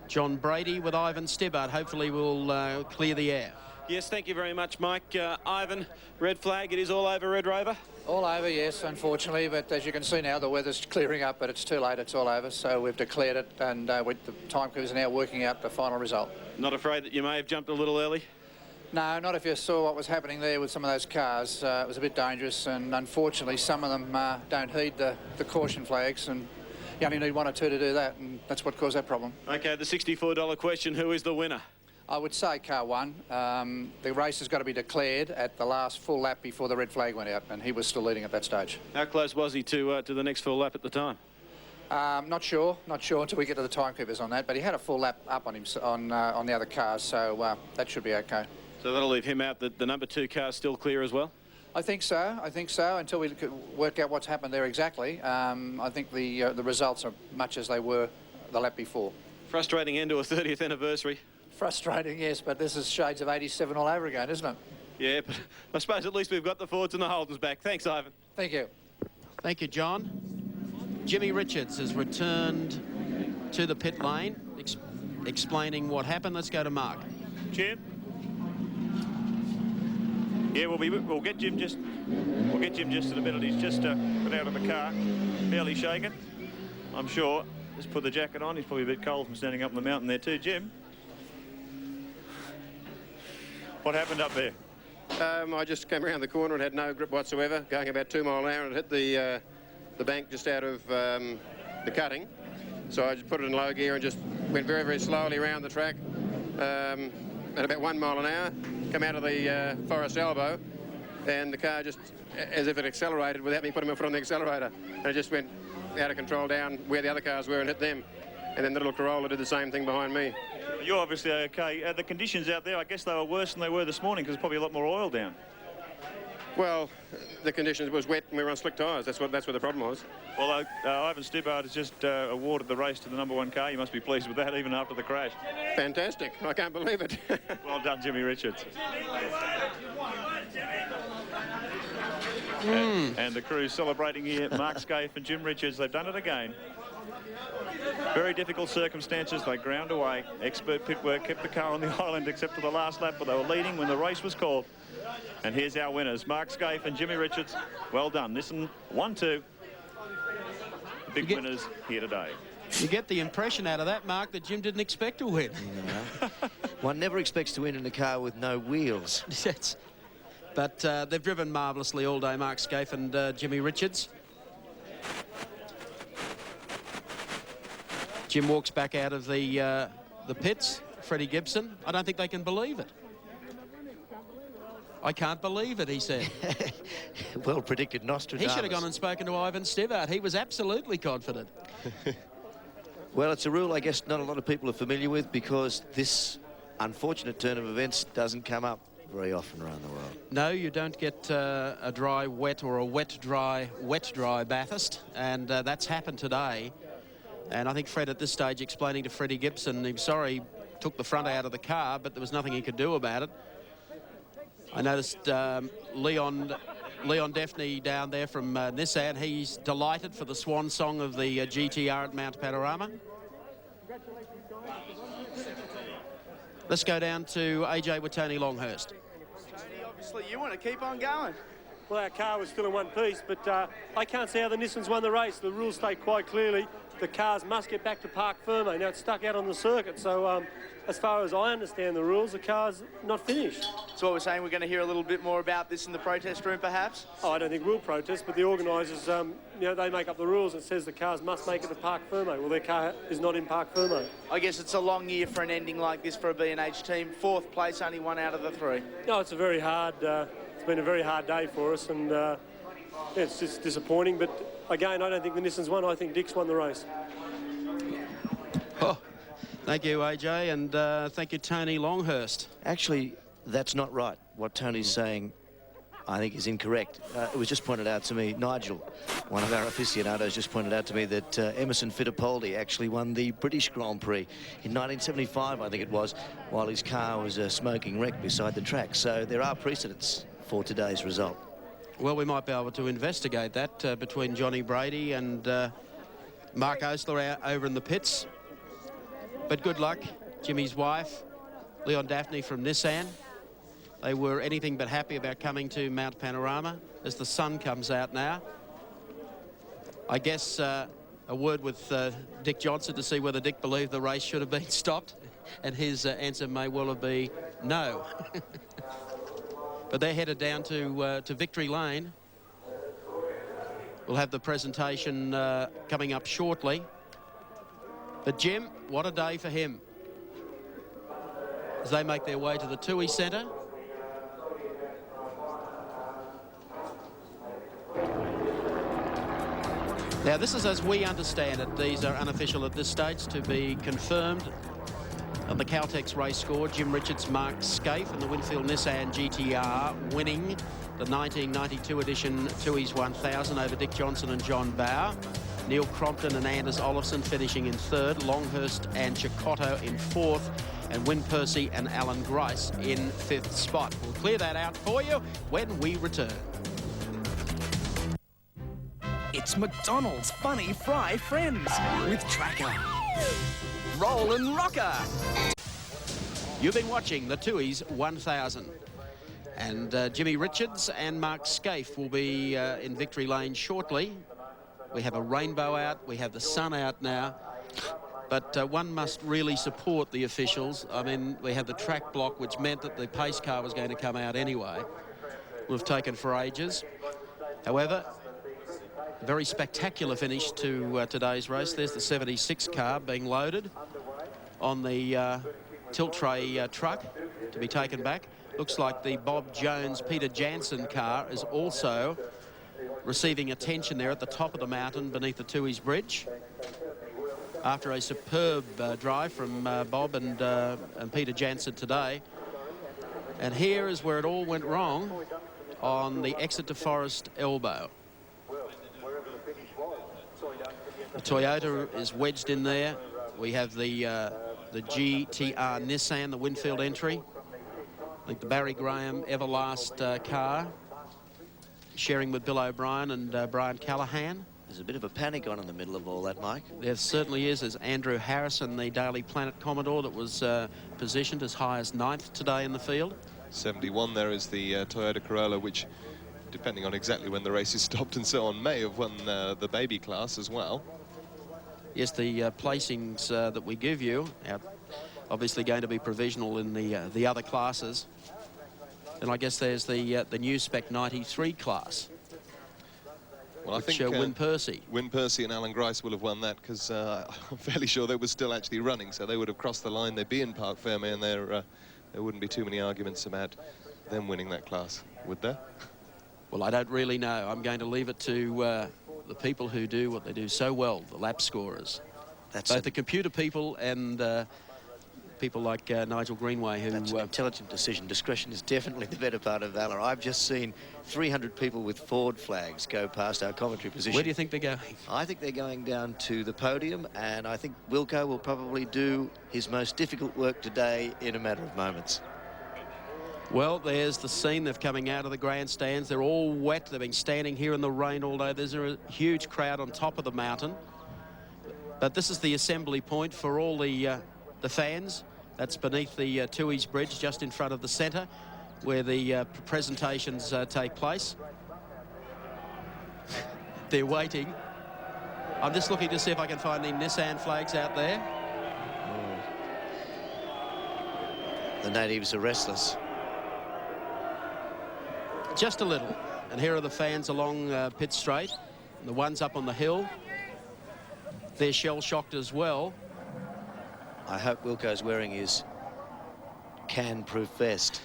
S7: John Brady with Ivan Stibbart hopefully will clear the air.
S5: Yes, thank you very much, Mike. Ivan, red flag, it is all over, Red Rover?
S15: All over, yes, unfortunately, but as you can see now, the weather's clearing up, but it's too late, it's all over, so we've declared it, and the time crews are now working out the final result.
S5: Not afraid that you may have jumped a little early?
S15: No, not if you saw what was happening there with some of those cars. It was a bit dangerous, and unfortunately some of them don't heed the caution flags, and you only need one or two to do that, and that's what caused that problem.
S5: OK, the $64 question, who is the winner?
S15: I would say car one. The race has got to be declared at the last full lap before the red flag went out, and he was still leading at that stage.
S5: How close was he to the next full lap at the time?
S15: Not sure until we get to the timekeepers on that, but he had a full lap up on him on the other cars, so that should be okay.
S5: So that'll leave him out. The number 2 car still clear as well?
S15: I think so, until we work out what's happened there exactly. I think the results are much as they were the lap before.
S5: Frustrating end to a 30th anniversary.
S15: Frustrating, yes, but this is shades of 87 all over again, isn't it?
S5: Yeah, but I suppose at least we've got the Fords and the Holdens back. Thanks, Ivan.
S15: Thank you.
S7: Thank you, John. Jimmy Richards has returned to the pit lane, explaining what happened. Let's go to Mark.
S9: Jim? Yeah, we'll get Jim just in a minute. He's just got out of the car, fairly shaken, I'm sure. Just put the jacket on. He's probably a bit cold from standing up in the mountain there too. Jim, what happened up there?
S16: I just came around the corner and had no grip whatsoever, going about 2 miles an hour, and it hit the bank just out of the cutting. So I just put it in low gear and just went very, very slowly around the track at about 1 mile an hour, come out of the forest elbow, and the car just, as if it accelerated without me putting my foot on the accelerator, and it just went out of control down where the other cars were and hit them. And then the little Corolla did the same thing behind me.
S9: You're obviously okay. The conditions out there, I guess they were worse than they were this morning because there's probably a lot more oil down.
S16: Well, the conditions was wet and we were on slick tyres. That's what the problem was.
S9: Well, Ivan Stibbard has just awarded the race to the number 1 car. You must be pleased with that, even after the crash.
S16: Fantastic. I can't believe it.
S9: Well done, Jimmy Richards. And the crew celebrating here, Mark Scaife and Jim Richards. They've done it again. Very difficult circumstances. They ground away. Expert pit work kept the car on the island except for the last lap, but they were leading when the race was called. And here's our winners, Mark Scaife and Jimmy Richards. Well done. Listen, 1-2. The big winners here today.
S7: You get the impression out of that, Mark, that Jim didn't expect to win.
S3: Yeah. One never expects to win in a car with no wheels.
S7: Yes. But they've driven marvellously all day, Mark Scaife and Jimmy Richards. Jim walks back out of the pits. Freddie Gibson, I don't think they can believe it. I can't believe it, he said.
S3: Well predicted Nostradamus.
S7: He should have gone and spoken to Ivan Stibbard. He was absolutely confident.
S3: Well, it's a rule I guess not a lot of people are familiar with because this unfortunate turn of events doesn't come up very often around the world.
S7: No, you don't get a dry, wet or a wet, dry Bathurst, and that's happened today. And I think Fred at this stage explaining to Freddie Gibson, he's sorry, took the front out of the car, but there was nothing he could do about it. I noticed Leon Daphne down there from Nissan. He's delighted for the swan song of the GTR at Mount Panorama. Let's go down to AJ with Tony Longhurst.
S17: Tony, obviously you want to keep on going.
S18: Well, our car was still in one piece, but I can't see how the Nissans won the race. The rules state quite clearly the cars must get back to parc ferme. Now it's stuck out on the circuit, so as far as I understand the rules, the car's not finished.
S17: So what we're saying, we're going to hear a little bit more about this in the protest room, perhaps?
S18: Oh, I don't think we'll protest, but the organisers, you know, they make up the rules. It says the cars must make it to parc ferme. Well, their car is not in parc ferme.
S17: I guess it's a long year for an ending like this for a B&H team. 4th place, only 1 out of the 3.
S18: No, it's a very hard. It's been a very hard day for us, and yeah, it's just disappointing. But again, I don't think the Nissans won. I think Dick's won the race.
S7: Oh, thank you, AJ, and thank you, Tony Longhurst.
S3: Actually, that's not right. What Tony's saying, I think, is incorrect. It was just pointed out to me, Nigel, one of our aficionados, just pointed out to me that Emerson Fittipaldi actually won the British Grand Prix in 1975, I think it was, while his car was a smoking wreck beside the track. So there are precedents for today's result.
S7: Well, we might be able to investigate that between Johnny Brady and Mark Osler over in the pits. But good luck, Jimmy's wife, Leon Daphne from Nissan. They were anything but happy about coming to Mount Panorama as the sun comes out now. I guess a word with Dick Johnson to see whether Dick believed the race should have been stopped, and his answer may well have been no. But they're headed down to Victory Lane. We'll have the presentation coming up shortly. But Jim, what a day for him as they make their way to the Toohey Centre. Now, this is as we understand it. These are unofficial at this stage, to be confirmed on the Caltex race score. Jim Richards, Mark Scaife and the Winfield Nissan GTR winning the 1992 edition Tooheys 1000 over Dick Johnson and John Bowe. Neil Crompton and Anders Olofsson finishing in third. Longhurst and Chicotto in fourth. And Wynne Percy and Alan Grice in fifth spot. We'll clear that out for you when we return.
S19: It's McDonald's Funny Fry Friends with Tracker. Rollin' Rocker.
S7: You've been watching the Tooheys 1000. And Jimmy Richards and Mark Scaife will be in Victory Lane shortly. We have a rainbow out. We have the sun out now. But one must really support the officials. I mean, we had the track block, which meant that the pace car was going to come out anyway. We've taken for ages. However, a very spectacular finish to today's race. There's the 76 car being loaded on the tilt tray truck to be taken back. Looks like the Bob Jones, Peter Jansen car is also receiving attention there at the top of the mountain beneath the Tooheys Bridge. After a superb drive from Bob and Peter Jansen today. And here is where it all went wrong on the exit to Forest Elbow. The Toyota is wedged in there. We have the GTR Nissan, the Winfield entry. I think the Barry Graham Everlast car, sharing with Bill O'Brien and Brian Callahan.
S3: There's a bit of a panic on in the middle of all that, Mike.
S7: There certainly is. There's Andrew Harrison, the Daily Planet Commodore, that was positioned as high as 9th today in the field.
S4: 71 there is the Toyota Corolla, which, depending on exactly when the race is stopped and so on, may have won the baby class as well.
S7: Yes, the placings that we give you are obviously going to be provisional in the other classes. And I guess there's the new Spec 93 class.
S4: Well, I think
S7: Wynne Percy.
S4: Wynne Percy and Alan Grice will have won that, because I'm fairly sure they were still actually running, so they would have crossed the line. They'd be in Parc Fermé, and there wouldn't be too many arguments about them winning that class, would there?
S7: Well, I don't really know. I'm going to leave it to the people who do what they do so well, the lap scorers.
S3: That's
S7: both the computer people and people like Nigel Greenway, who...
S3: That's an intelligent decision. Discretion is definitely the better part of valour. I've just seen 300 people with Ford flags go past our commentary position.
S7: Where do you think they're going?
S3: I think they're going down to the podium, and I think Wilco will probably do his most difficult work today in a matter of moments.
S7: Well, there's the scene. They're coming out of the grandstands. They're all wet. They've been standing here in the rain all day. There's a huge crowd on top of the mountain. But this is the assembly point for all the fans. That's beneath the Tooheys Bridge, just in front of the centre, where the presentations take place. They're waiting. I'm just looking to see if I can find any Nissan flags out there.
S3: The natives are restless.
S7: Just a little. And here are the fans along Pitt Straight. And the ones up on the hill, they're shell-shocked as well.
S3: I hope Wilco's wearing his can-proof vest.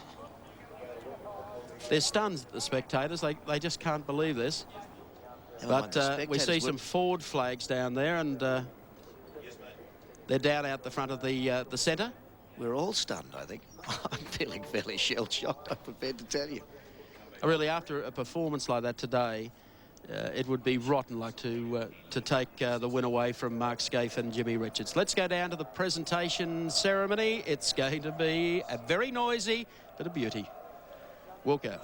S7: They're stunned, the spectators. They just can't believe this. But we see some Ford flags down there, and they're down out the front of the centre.
S3: We're all stunned, I think. I'm feeling fairly shell-shocked, I'm prepared to tell you.
S7: Really, after a performance like that today, it would be rotten like to take the win away from Mark Scaife and Jimmy Richards. Let's go down to the presentation ceremony. It's going to be a very noisy bit of beauty. Wilco.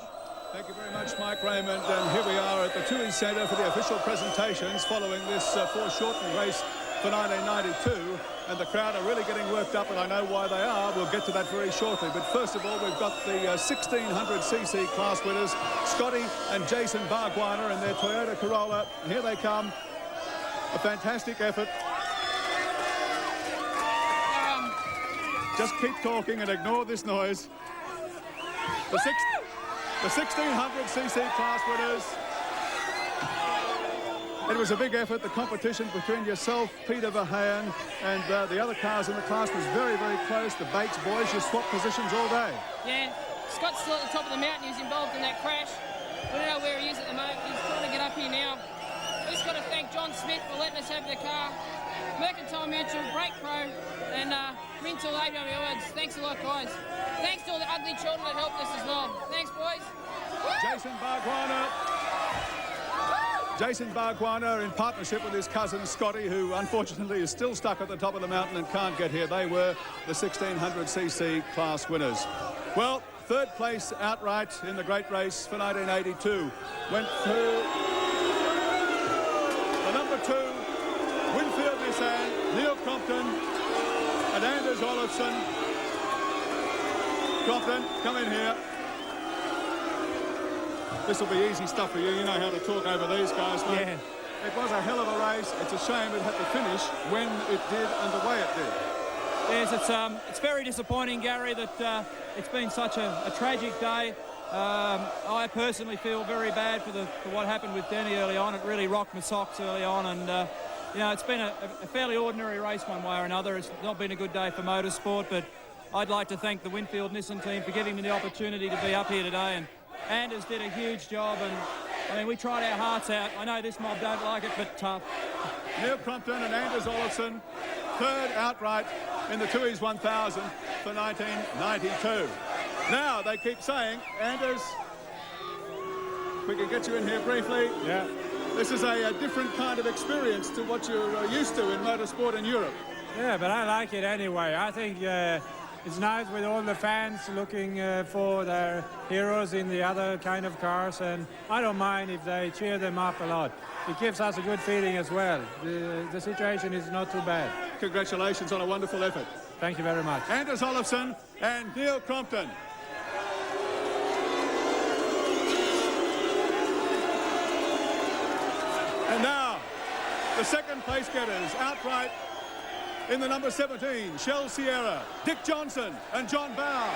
S2: Thank you very much, Mike Raymond. And here we are at the Tooheys Centre for the official presentations following this foreshortened race for 1992. And the crowd are really getting worked up, and I know why they are. We'll get to that very shortly. But first of all, we've got the 1600cc class winners, Scotty and Jason Bargwiner in their Toyota Corolla. And here they come. A fantastic effort. Just keep talking and ignore this noise. The The 1600cc class winners. It was a big effort. The competition between yourself, Peter Verheyen, and the other cars in the class was very, very close. The Bates boys, you swapped positions all day.
S20: Yeah, Scott's still at the top of the mountain. He's involved in that crash. We don't know where he is at the moment. He's trying to get up here now. We just got to thank John Smith for letting us have the car. Mercantile Mutual, Brake Pro, and Mintool AWLs. Thanks a lot, guys. Thanks to all the ugly children that helped us as well. Thanks, boys.
S2: Jason Bargwanna. Jason Bargwanna, in partnership with his cousin Scotty, who unfortunately is still stuck at the top of the mountain and can't get here. They were the 1600cc class winners. Well, third place outright in the great race for 1982 went to the number 2 Winfield Nissan, Neil Crompton and Anders Olofsson. Crompton, come in here. This will be easy stuff for you. You know how to talk over these guys, mate. Yeah. It was a hell of a race. It's a shame it had to finish when it did and the way it did.
S21: Yes, it's very disappointing, Gary, that it's been such a tragic day. I personally feel very bad for what happened with Denny early on. It really rocked my socks early on, and you know, it's been a fairly ordinary race one way or another. It's not been a good day for motorsport, but I'd like to thank the Winfield Nissan team for giving me the opportunity to be up here today, and Anders did a huge job, and I mean, we tried our hearts out. I know this mob don't like it, but tough.
S2: Neil Crompton and Anders Olofsson, third outright in the Tooheys 1000 for 1992. Now, they keep saying, Anders, we can get you in here briefly.
S22: Yeah.
S2: This is a different kind of experience to what you're used to in motorsport in Europe.
S22: Yeah, but I like it anyway. I think it's nice with all the fans looking for their heroes in the other kind of cars, and I don't mind if they cheer them up a lot. It gives us a good feeling as well. The situation is not too bad.
S2: Congratulations on a wonderful effort.
S22: Thank you very much.
S2: Anders Olofsson and Neil Crompton. And now, the second place getters outright in the number 17, Shell Sierra, Dick Johnson and John Bowe.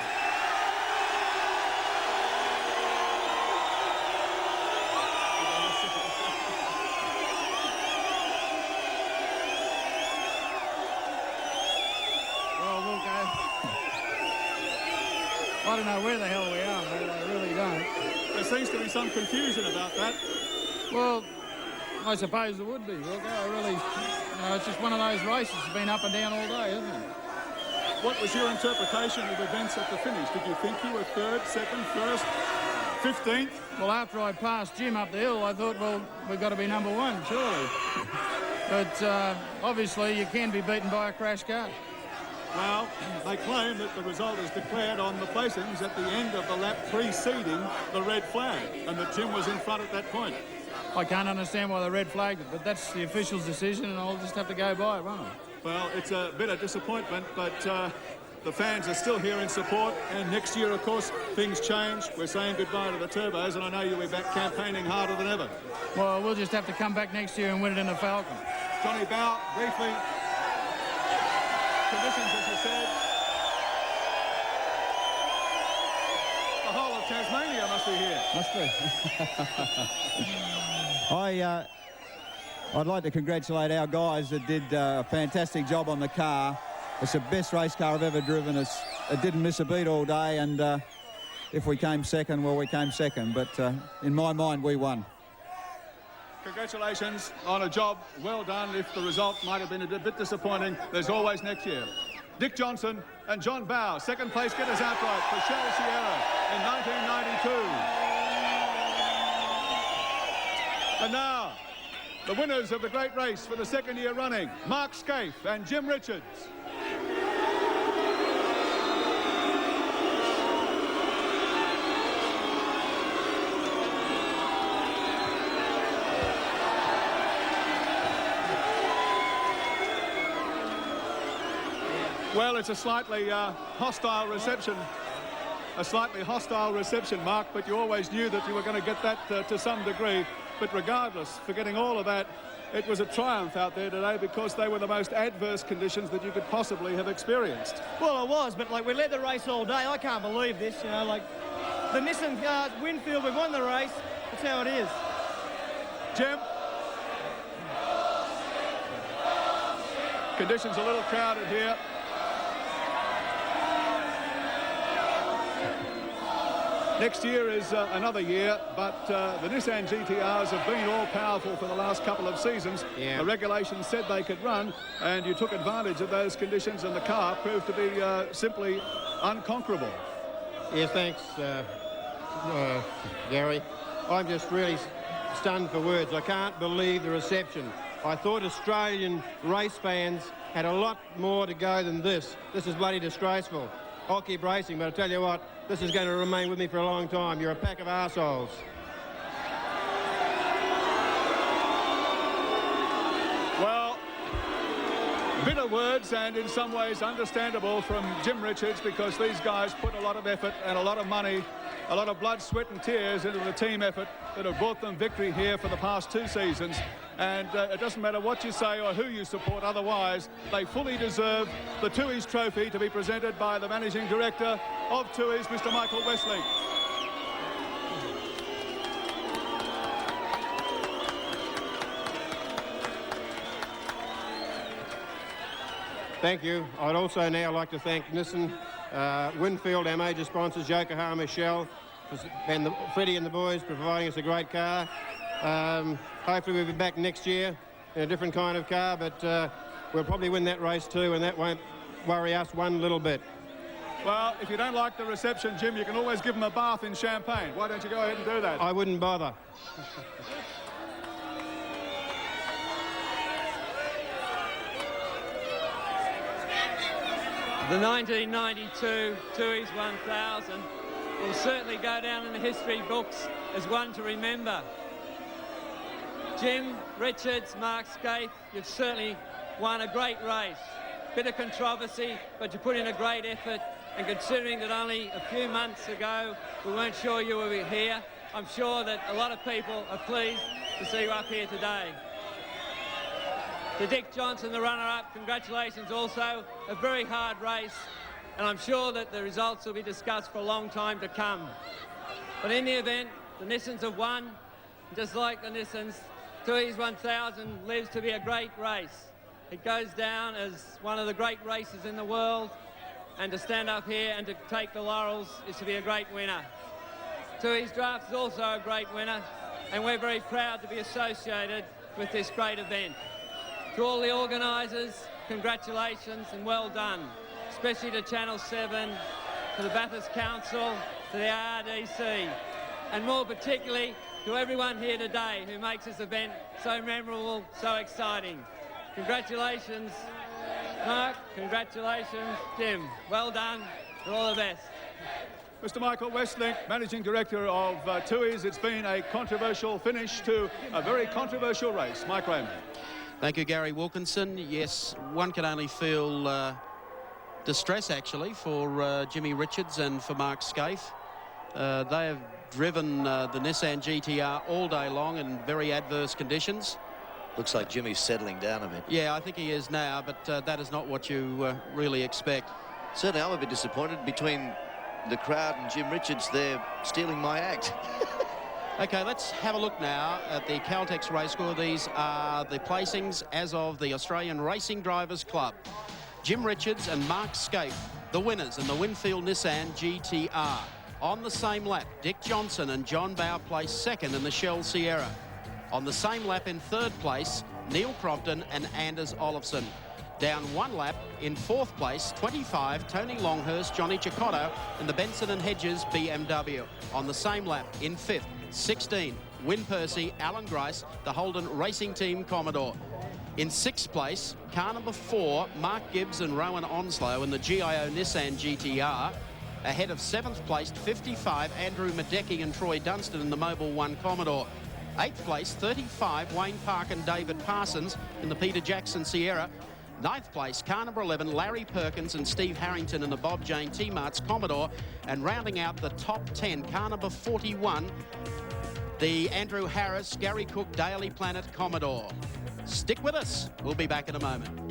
S22: Well, we'll go. I don't know where the hell we are, but I really don't.
S2: There seems to be some confusion about that.
S22: Well, I suppose there would be. We'll go, really. You know, it's just one of those races. It's been up and down all day, isn't it?
S2: What was your interpretation of events at the finish? Did you think you were third, second, first, 15th?
S22: Well, after I passed Jim up the hill, I thought, well, we've got to be number 1, surely. But obviously, you can be beaten by a crash car.
S2: Well, they claim that the result is declared on the placings at the end of the lap preceding the red flag, and that Jim was in front at that point.
S22: I can't understand why they red flagged it, but that's the official's decision, and I'll just have to go by it, won't I?
S2: Well, it's a bit of disappointment, but the fans are still here in support, and next year, of course, things change. We're saying goodbye to the turbos, and I know you'll be back campaigning harder than ever.
S22: Well, we'll just have to come back next year and win it in the Falcon.
S2: Johnny Bowe, briefly. Conditions, as you said. The whole of Tasmania must be here.
S23: Must be. I'd like to congratulate our guys that did a fantastic job on the car. It's the best race car I've ever driven. It didn't miss a beat all day, and if we came second, well, we came second. But in my mind, we won.
S2: Congratulations on a job well done. If the result might have been a bit disappointing, there's always next year. Dick Johnson and John Bowe, second place getters outright for Shell Sierra in 1992. And now, the winners of the great race for the second year running, Mark Scaife and Jim Richards. Well, it's a slightly hostile reception. A slightly hostile reception, Mark, but you always knew that you were going to get that to some degree. But regardless, forgetting all of that, it was a triumph out there today because they were the most adverse conditions that you could possibly have experienced.
S10: Well, it was, but like we led the race all day. I can't believe this, you know, like the Nissan cars, Winfield, we've won the race. That's how it is.
S2: Jim? Conditions a little crowded here. Next year is another year, but the Nissan GTRs have been all-powerful for the last couple of seasons.
S6: Yeah.
S2: The regulations said they could run, and you took advantage of those conditions, and the car proved to be simply unconquerable.
S6: Yeah, thanks, Gary. I'm just really stunned for words. I can't believe the reception. I thought Australian race fans had a lot more to go than this. This is bloody disgraceful. I'll keep racing, but I tell you what, this is going to remain with me for a long time. You're a pack of arseholes.
S2: Well, bitter words, and in some ways understandable from Jim Richards, because these guys put a lot of effort and a lot of money, a lot of blood, sweat and tears into the team effort that have brought them victory here for the past 2 seasons. And it doesn't matter what you say or who you support otherwise, they fully deserve the Tooheys Trophy to be presented by the Managing Director of Tooheys, Mr. Michael Westlake.
S6: Thank you. I'd also now like to thank Nissan, Winfield, our major sponsors, Yokohama, Shell, and Freddie and the boys for providing us a great car. Hopefully we'll be back next year in a different kind of car, but we'll probably win that race too, and that won't worry us one little bit.
S2: Well, if you don't like the reception, Jim, you can always give them a bath in champagne. Why don't you go ahead and do that?
S6: I wouldn't bother.
S8: The 1992 Tooheys 1000 will certainly go down in the history books as one to remember. Jim Richards, Mark Scaife, you've certainly won a great race. Bit of controversy, but you put in a great effort, and considering that only a few months ago we weren't sure you were here, I'm sure that a lot of people are pleased to see you up here today. To Dick Johnson, the runner-up, congratulations also. A very hard race, and I'm sure that the results will be discussed for a long time to come. But in the event, the Nissans have won. Just like the Nissans, Tooheys 1000 lives to be a great race. It goes down as one of the great races in the world, and to stand up here and to take the laurels is to be a great winner. Tooheys Draft is also a great winner, and we're very proud to be associated with this great event. To all the organisers, congratulations and well done, especially to Channel 7, to the Bathurst Council, to the RDC, and more particularly to everyone here today who makes this event so memorable, so exciting. Congratulations, Mark. Congratulations, Jim. Well done and all the best.
S2: Mr. Michael Westlake, Managing Director of Tooheys. It's been a controversial finish to a very controversial race. Mike Raymond.
S7: Thank you, Gary Wilkinson. Yes, one can only feel distress, actually, for Jimmy Richards and for Mark Scaife. They have driven the Nissan GTR all day long in very adverse conditions.
S3: Looks like Jimmy's settling down a bit.
S7: Yeah, I think he is now, but that is not what you really expect.
S3: Certainly, I'm a bit disappointed between the crowd and Jim Richards. They're stealing my act.
S7: Okay, let's have a look now at the Caltex race score. These are the placings as of the Australian Racing Drivers Club. Jim Richards and Mark Scaife, the winners in the Winfield Nissan GTR. On the same lap, Dick Johnson and John Bowe placed second in the Shell Sierra. On the same lap in third place, Neil Crompton and Anders Olofsson. Down one lap in fourth place, 25, Tony Longhurst, Johnny Cicotto in the Benson & Hedges BMW. On the same lap in fifth, 16, Win Percy, Alan Grice, the Holden Racing Team Commodore. In sixth place, car number 4, Mark Gibbs and Rowan Onslow in the GIO Nissan GTR. Ahead of seventh placed 55, Andrew Madecki and Troy Dunstan in the Mobil 1 Commodore. Eighth place, 35, Wayne Park and David Parsons in the Peter Jackson Sierra. Ninth place, car number 11, Larry Perkins and Steve Harrington in the Bob Jane T-Mart's Commodore. And rounding out the top 10, car number 41, the Andrew Harris, Gary Cook Daily Planet Commodore. Stick with us. We'll be back in a moment.